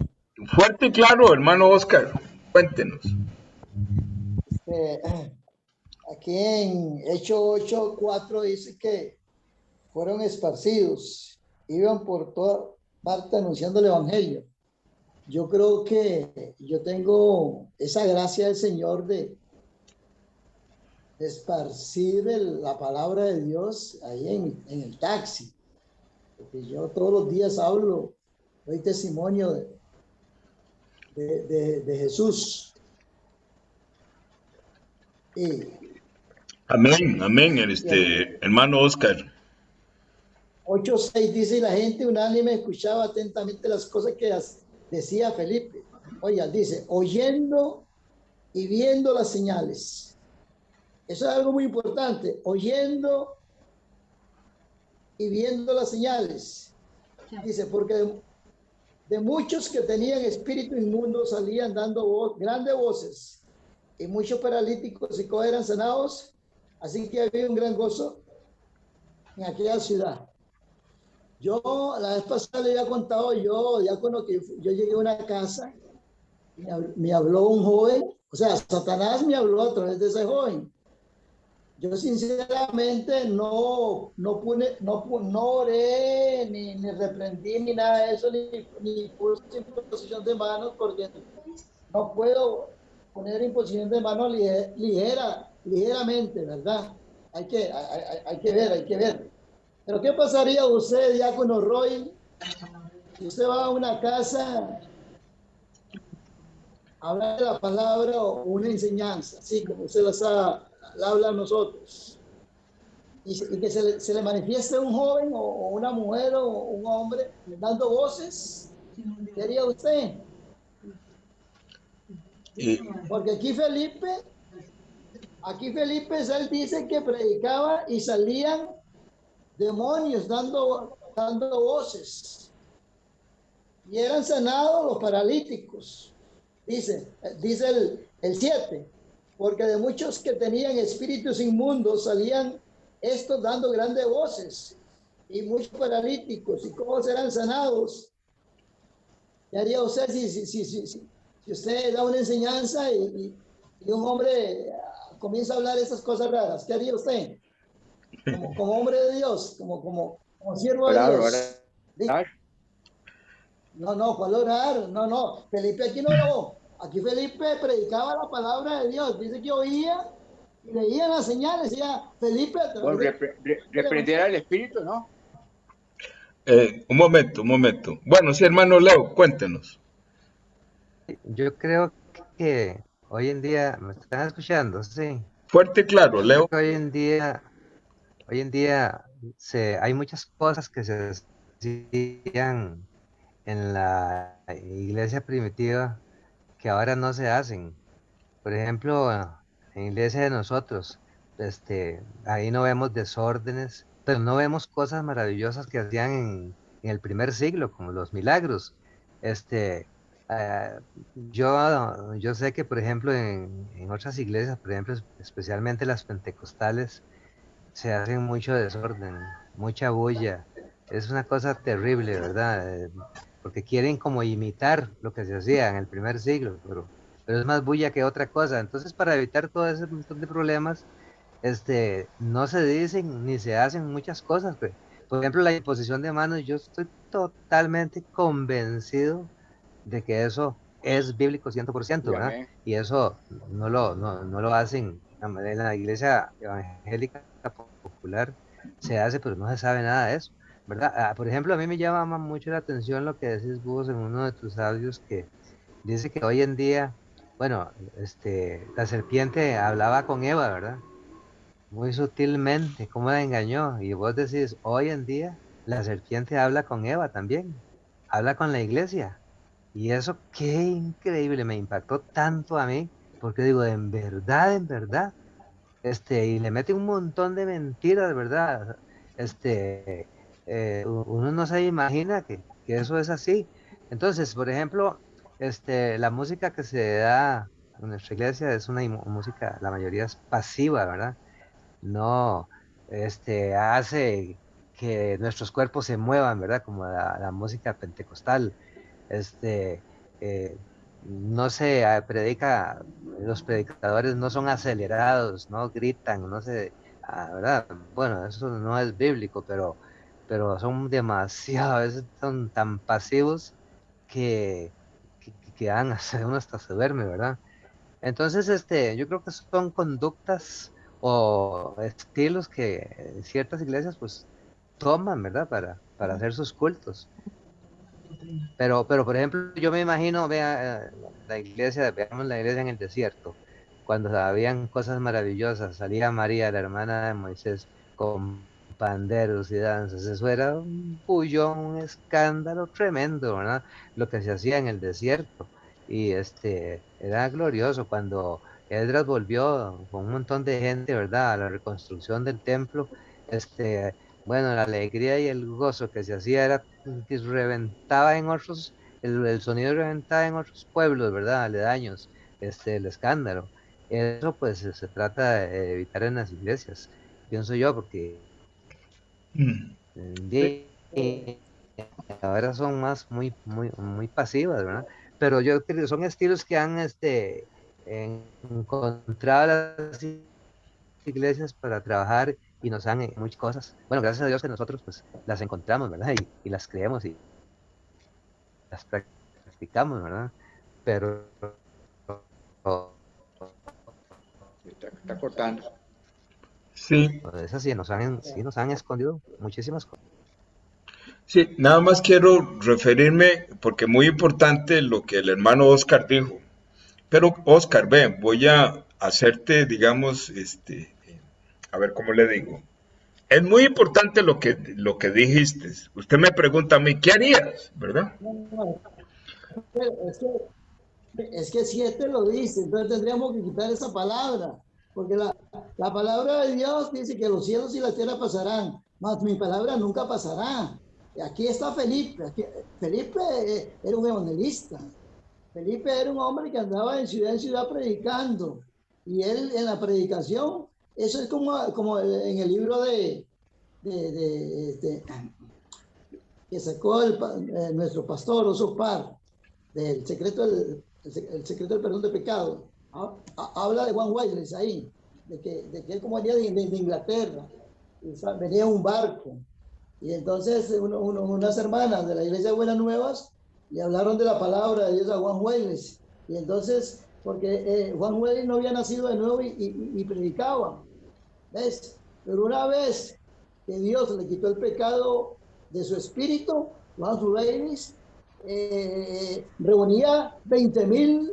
Fuerte y claro, hermano Oscar, cuéntenos. Aquí en Hechos 8:4 dice que fueron esparcidos, iban por toda parte anunciando el evangelio. Yo creo que yo tengo esa gracia del Señor de esparcir la palabra de Dios ahí en el taxi, porque yo todos los días hablo, doy testimonio de Jesús. Amén, hermano Oscar. 8:6 dice, y la gente unánime escuchaba atentamente las cosas que decía Felipe. Oiga, dice, oyendo y viendo las señales. Eso es algo muy importante, oyendo y viendo las señales. Dice, porque de muchos que tenían espíritu inmundo salían dando grandes voces, y muchos paralíticos y cojos eran sanados, así que había un gran gozo en aquella ciudad. Yo la vez pasada le había contado diácono, que yo llegué a una casa y me habló un joven, o sea, Satanás me habló a través de ese joven. Yo sinceramente no oré, ni reprendí, ni nada de eso, ni puse imposición de manos, porque no puedo poner imposición de manos ligeramente, ¿verdad? Hay que ver. Pero ¿qué pasaría usted, diácono Roy, si usted va a una casa a hablar de la palabra o una enseñanza, así como usted la habla a nosotros, y que se le manifieste un joven o una mujer o un hombre dando voces? ¿Qué haría usted? Porque aquí Felipe, él dice que predicaba y salían demonios dando voces, y eran sanados los paralíticos. Dice el 7, porque de muchos que tenían espíritus inmundos salían estos dando grandes voces, y muchos paralíticos y cojos eran sanados. ¿Qué haría usted si usted da una enseñanza y un hombre comienza a hablar esas cosas raras? ¿Qué haría usted? Como hombre de Dios, como siervo de Dios. No, ¿cuál orar? No, Felipe aquí no oró. Aquí Felipe predicaba la palabra de Dios. Dice que oía y leía las señales. Decía, Felipe... Bueno, reprender al espíritu, ¿no? Un momento. Bueno, sí, hermano Leo, cuéntenos. Yo creo que hoy en día, ¿me están escuchando? Sí. Fuerte y claro, Leo. Hoy en día hay muchas cosas que se hacían en la iglesia primitiva que ahora no se hacen. Por ejemplo, en la iglesia de nosotros, ahí no vemos desórdenes, pero no vemos cosas maravillosas que hacían en el primer siglo, como los milagros. Este, ah, yo sé que, por ejemplo, en otras iglesias, por ejemplo, especialmente las pentecostales, se hacen mucho desorden, mucha bulla. Es una cosa terrible, ¿verdad? Porque quieren como imitar lo que se hacía en el primer siglo, pero es más bulla que otra cosa. Entonces, para evitar todo ese montón de problemas, no se dicen ni se hacen muchas cosas, pues. Por ejemplo, la imposición de manos, yo estoy totalmente convencido de que eso es bíblico 100%, Y ¿verdad? amén. Y eso no lo hacen en la iglesia evangélica popular, se hace, pero no se sabe nada de eso, ¿verdad? Por ejemplo, a mí me llama mucho la atención lo que decís vos en uno de tus audios, que dice que hoy en día, bueno, la serpiente hablaba con Eva, ¿verdad? Muy sutilmente, cómo la engañó. Y vos decís, hoy en día la serpiente habla con Eva también, habla con la iglesia. Y eso, qué increíble, me impactó tanto a mí, porque digo, en verdad, y le mete un montón de mentiras, ¿verdad? Uno no se imagina que eso es así. Entonces, por ejemplo, la música que se da en nuestra iglesia es una música, la mayoría es pasiva, ¿verdad? No, hace que nuestros cuerpos se muevan, ¿verdad? Como la música pentecostal. Este, eh, no se predica, los predicadores no son acelerados, no gritan, no se, ¿verdad? Bueno, eso no es bíblico, pero son demasiado, a veces son tan pasivos que dan, uno hasta se duerme, ¿verdad? Entonces, yo creo que son conductas o estilos que ciertas iglesias pues toman, ¿verdad? Para hacer sus cultos. Pero por ejemplo, yo me imagino, vea, veamos la iglesia en el desierto, cuando habían cosas maravillosas, salía María, la hermana de Moisés, con panderos y danzas, eso era un bullón, un escándalo tremendo, ¿verdad? Lo que se hacía en el desierto. Y era glorioso cuando Esdras volvió con un montón de gente, ¿verdad? A la reconstrucción del templo, bueno, la alegría y el gozo que se hacía era que reventaba en otros, el sonido reventaba en otros pueblos, ¿verdad? Aledaños, el escándalo. Eso pues se trata de evitar en las iglesias, pienso yo, porque Mm. ahora son más muy pasivas, ¿verdad? Pero yo creo que son estilos que han encontrado las iglesias para trabajar y nos dan muchas cosas. Bueno, gracias a Dios que nosotros pues las encontramos, ¿verdad? Y las creemos y las practicamos, ¿verdad? Pero Está cortando. Sí, esas sí nos han escondido muchísimas cosas. sí, nada más quiero referirme, porque muy importante lo que el hermano Oscar dijo. Pero Oscar, ve, voy a hacerte, digamos, a ver cómo le digo. Es muy importante lo que dijiste. Usted me pregunta a mí, ¿qué harías? ¿Verdad? No, es es que si este lo dice, entonces tendríamos que quitar esa palabra, porque la palabra de Dios dice que los cielos y la tierra pasarán, mas mi palabra nunca pasará. Aquí está Felipe. Felipe era un evangelista. Felipe era un hombre que andaba de ciudad en ciudad predicando. Y él en la predicación, eso es como en el libro de que sacó nuestro pastor Oso Par, del secreto el secreto del perdón de pecado. Habla de Juan Wesley ahí, de que él como venía de Inglaterra, venía en un barco. Y entonces unas hermanas de la iglesia de Buenas Nuevas le hablaron de la palabra de Dios a Juan Wesley. Y entonces, porque Juan Wesley no había nacido de nuevo y predicaba. ¿Ves? Pero una vez que Dios le quitó el pecado de su espíritu, Juan Wesley reunía 20,000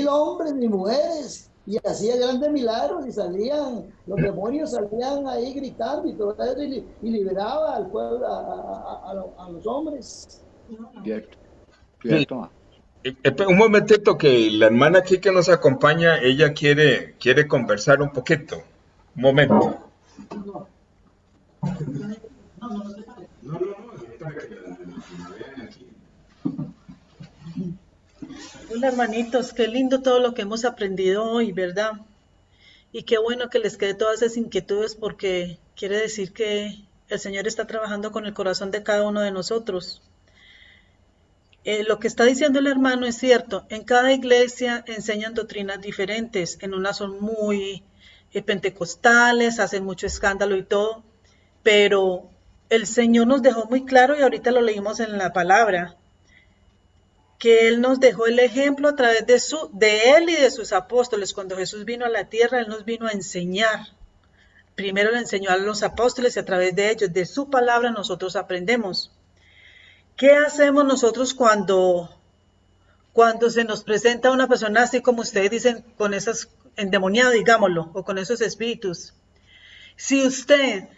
hombres y mujeres y hacía grandes milagros y salían, los demonios salían ahí gritando y todo eso, y liberaba al pueblo, a los hombres. Cierto, cierto. Un momentito, que la hermana aquí que nos acompaña, ella quiere conversar un poquito. Un momento. Hola hermanitos, qué lindo todo lo que hemos aprendido hoy, ¿verdad? Y qué bueno que les quede todas esas inquietudes porque quiere decir que el Señor está trabajando con el corazón de cada uno de nosotros. Lo que está diciendo el hermano es cierto, en cada iglesia enseñan doctrinas diferentes, en unas son muy pentecostales, hacen mucho escándalo y todo, pero el Señor nos dejó muy claro, y ahorita lo leímos en la palabra, que Él nos dejó el ejemplo a través de Él y de sus apóstoles. Cuando Jesús vino a la tierra, Él nos vino a enseñar. Primero le enseñó a los apóstoles y a través de ellos, de su palabra, nosotros aprendemos. ¿Qué hacemos nosotros cuando se nos presenta una persona así como ustedes dicen, con esas endemoniadas, digámoslo, o con esos espíritus? Si usted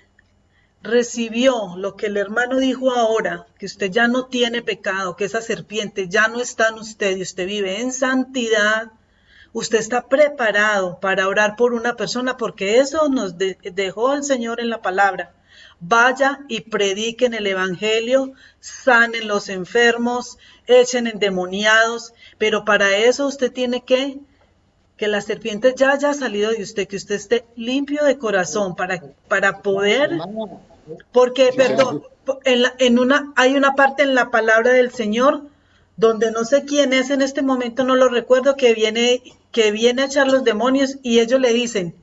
recibió lo que el hermano dijo ahora, que usted ya no tiene pecado, que esa serpiente ya no está en usted y usted vive en santidad, usted está preparado para orar por una persona, porque eso nos dejó el Señor en la palabra. Vaya y prediquen el evangelio, sanen los enfermos, echen endemoniados, pero para eso usted tiene que la serpiente ya haya salido de usted, que usted esté limpio de corazón para poder, porque, perdón, hay una parte en la palabra del Señor donde no sé quién es en este momento, no lo recuerdo, que viene a echar los demonios y ellos le dicen,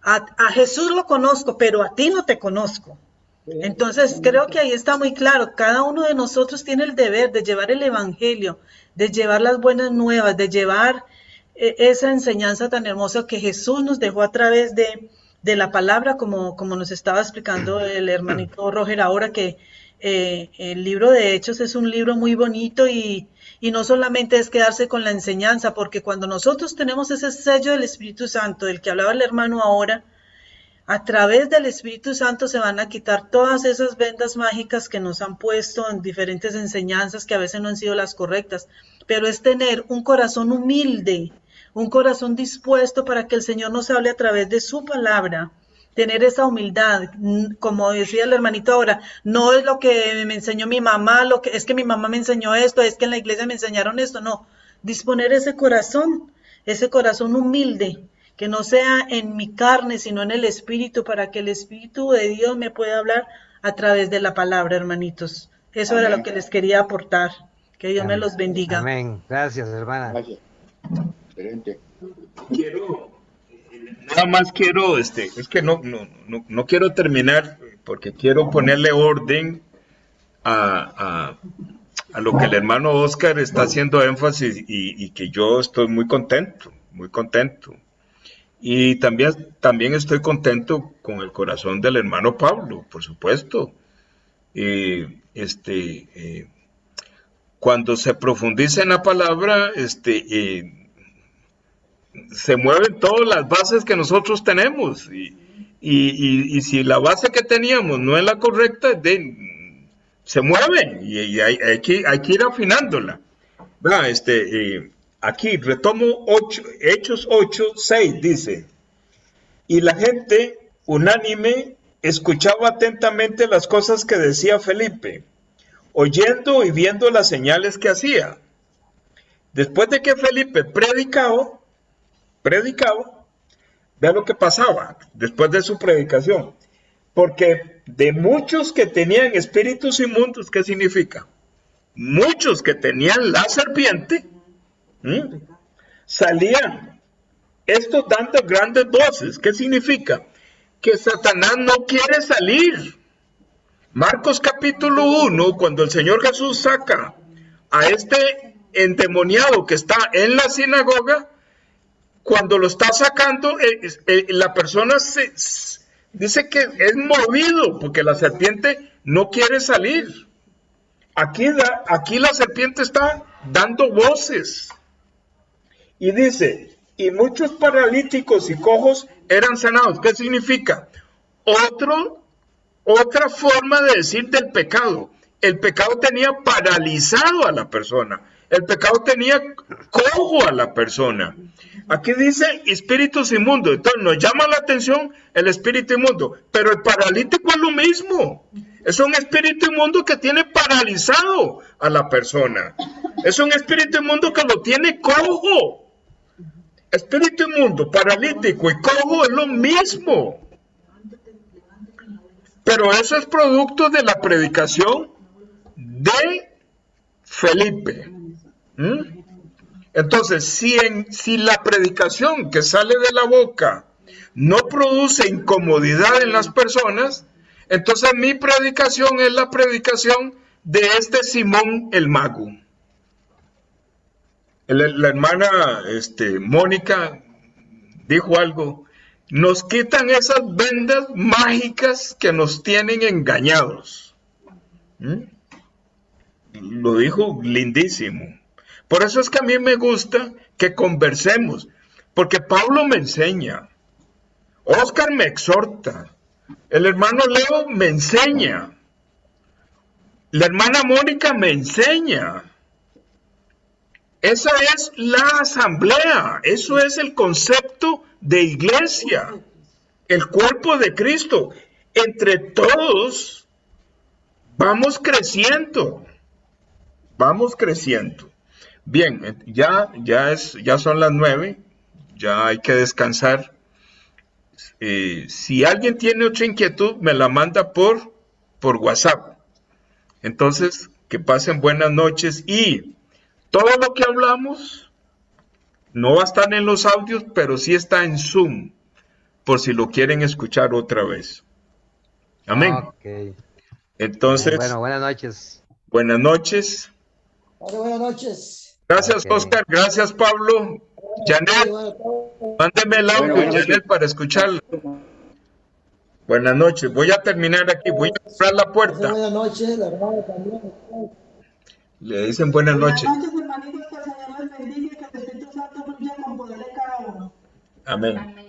a Jesús lo conozco, pero a ti no te conozco. Entonces creo que ahí está muy claro, cada uno de nosotros tiene el deber de llevar el evangelio, de llevar las buenas nuevas, de llevar esa enseñanza tan hermosa que Jesús nos dejó a través de la palabra, como nos estaba explicando el hermanito Roger ahora, que el libro de Hechos es un libro muy bonito y no solamente es quedarse con la enseñanza, porque cuando nosotros tenemos ese sello del Espíritu Santo, del que hablaba el hermano ahora, a través del Espíritu Santo se van a quitar todas esas vendas mágicas que nos han puesto en diferentes enseñanzas que a veces no han sido las correctas, pero es tener un corazón humilde, un corazón dispuesto para que el Señor nos hable a través de su palabra, tener esa humildad, como decía el hermanito ahora, no es lo que me enseñó mi mamá, es que mi mamá me enseñó esto, es que en la iglesia me enseñaron esto, no, disponer ese corazón humilde, que no sea en mi carne, sino en el Espíritu, para que el Espíritu de Dios me pueda hablar a través de la palabra, hermanitos. Eso Amén. Era lo que les quería aportar. Que Dios Amén. Me los bendiga. Amén. Gracias, hermana. Gracias. Excelente. Nada más quiero, es que no quiero terminar, porque quiero ponerle orden a lo que el hermano Oscar está haciendo énfasis y que yo estoy muy contento. Y también estoy contento con el corazón del hermano Pablo, por supuesto. Cuando se profundiza en la palabra, se mueven todas las bases que nosotros tenemos. Y si la base que teníamos no es la correcta, se mueven y hay que ir afinándola. Aquí retomo Hechos 8:6, dice, y la gente unánime escuchaba atentamente las cosas que decía Felipe, oyendo y viendo las señales que hacía. Después de que Felipe predicaba, vea lo que pasaba después de su predicación, porque de muchos que tenían espíritus inmundos, ¿qué significa? Muchos que tenían la serpiente, salían estos dando grandes voces. ¿Qué significa? Que Satanás no quiere salir. Marcos capítulo 1, cuando el Señor Jesús saca a este endemoniado que está en la sinagoga, cuando lo está sacando, la persona dice que es movido porque la serpiente no quiere salir. Aquí la serpiente está dando voces. Y dice, y muchos paralíticos y cojos eran sanados. ¿Qué significa? Otra forma de decir del pecado. El pecado tenía paralizado a la persona. El pecado tenía cojo a la persona. Aquí dice espíritus inmundos. Entonces nos llama la atención el espíritu inmundo. Pero el paralítico es lo mismo. Es un espíritu inmundo que tiene paralizado a la persona. Es un espíritu inmundo que lo tiene cojo. Espíritu inmundo, paralítico y cojo es lo mismo. Pero eso es producto de la predicación de Felipe. Entonces, si la predicación que sale de la boca no produce incomodidad en las personas, entonces mi predicación es la predicación de este Simón el mago. La hermana Mónica dijo algo. Nos quitan esas vendas mágicas que nos tienen engañados. Lo dijo lindísimo. Por eso es que a mí me gusta que conversemos, porque Pablo me enseña, Oscar me exhorta, el hermano Leo me enseña, la hermana Mónica me enseña. Esa es la asamblea, eso es el concepto de iglesia, el cuerpo de Cristo. Entre todos vamos creciendo. Bien, ya son las 9, ya hay que descansar. Si alguien tiene otra inquietud, me la manda por WhatsApp. Entonces, que pasen buenas noches y todo lo que hablamos no va a estar en los audios, pero sí está en Zoom, por si lo quieren escuchar otra vez. Amén. Ok. Entonces, Bueno, buenas noches. Buenas noches. Buenas noches. Gracias, Ok. Oscar. Gracias, Pablo. Janet, mándeme el audio, Buenas noches. Janet, para escucharlo. Buenas noches. Voy a terminar aquí. Voy a cerrar la puerta. Buenas noches, la hermana también. Le dicen buenas noches. Buenas noches, hermanitos, que el Señor les bendiga y que el Espíritu Santo fluya con poder en cada uno. Amén. Amén.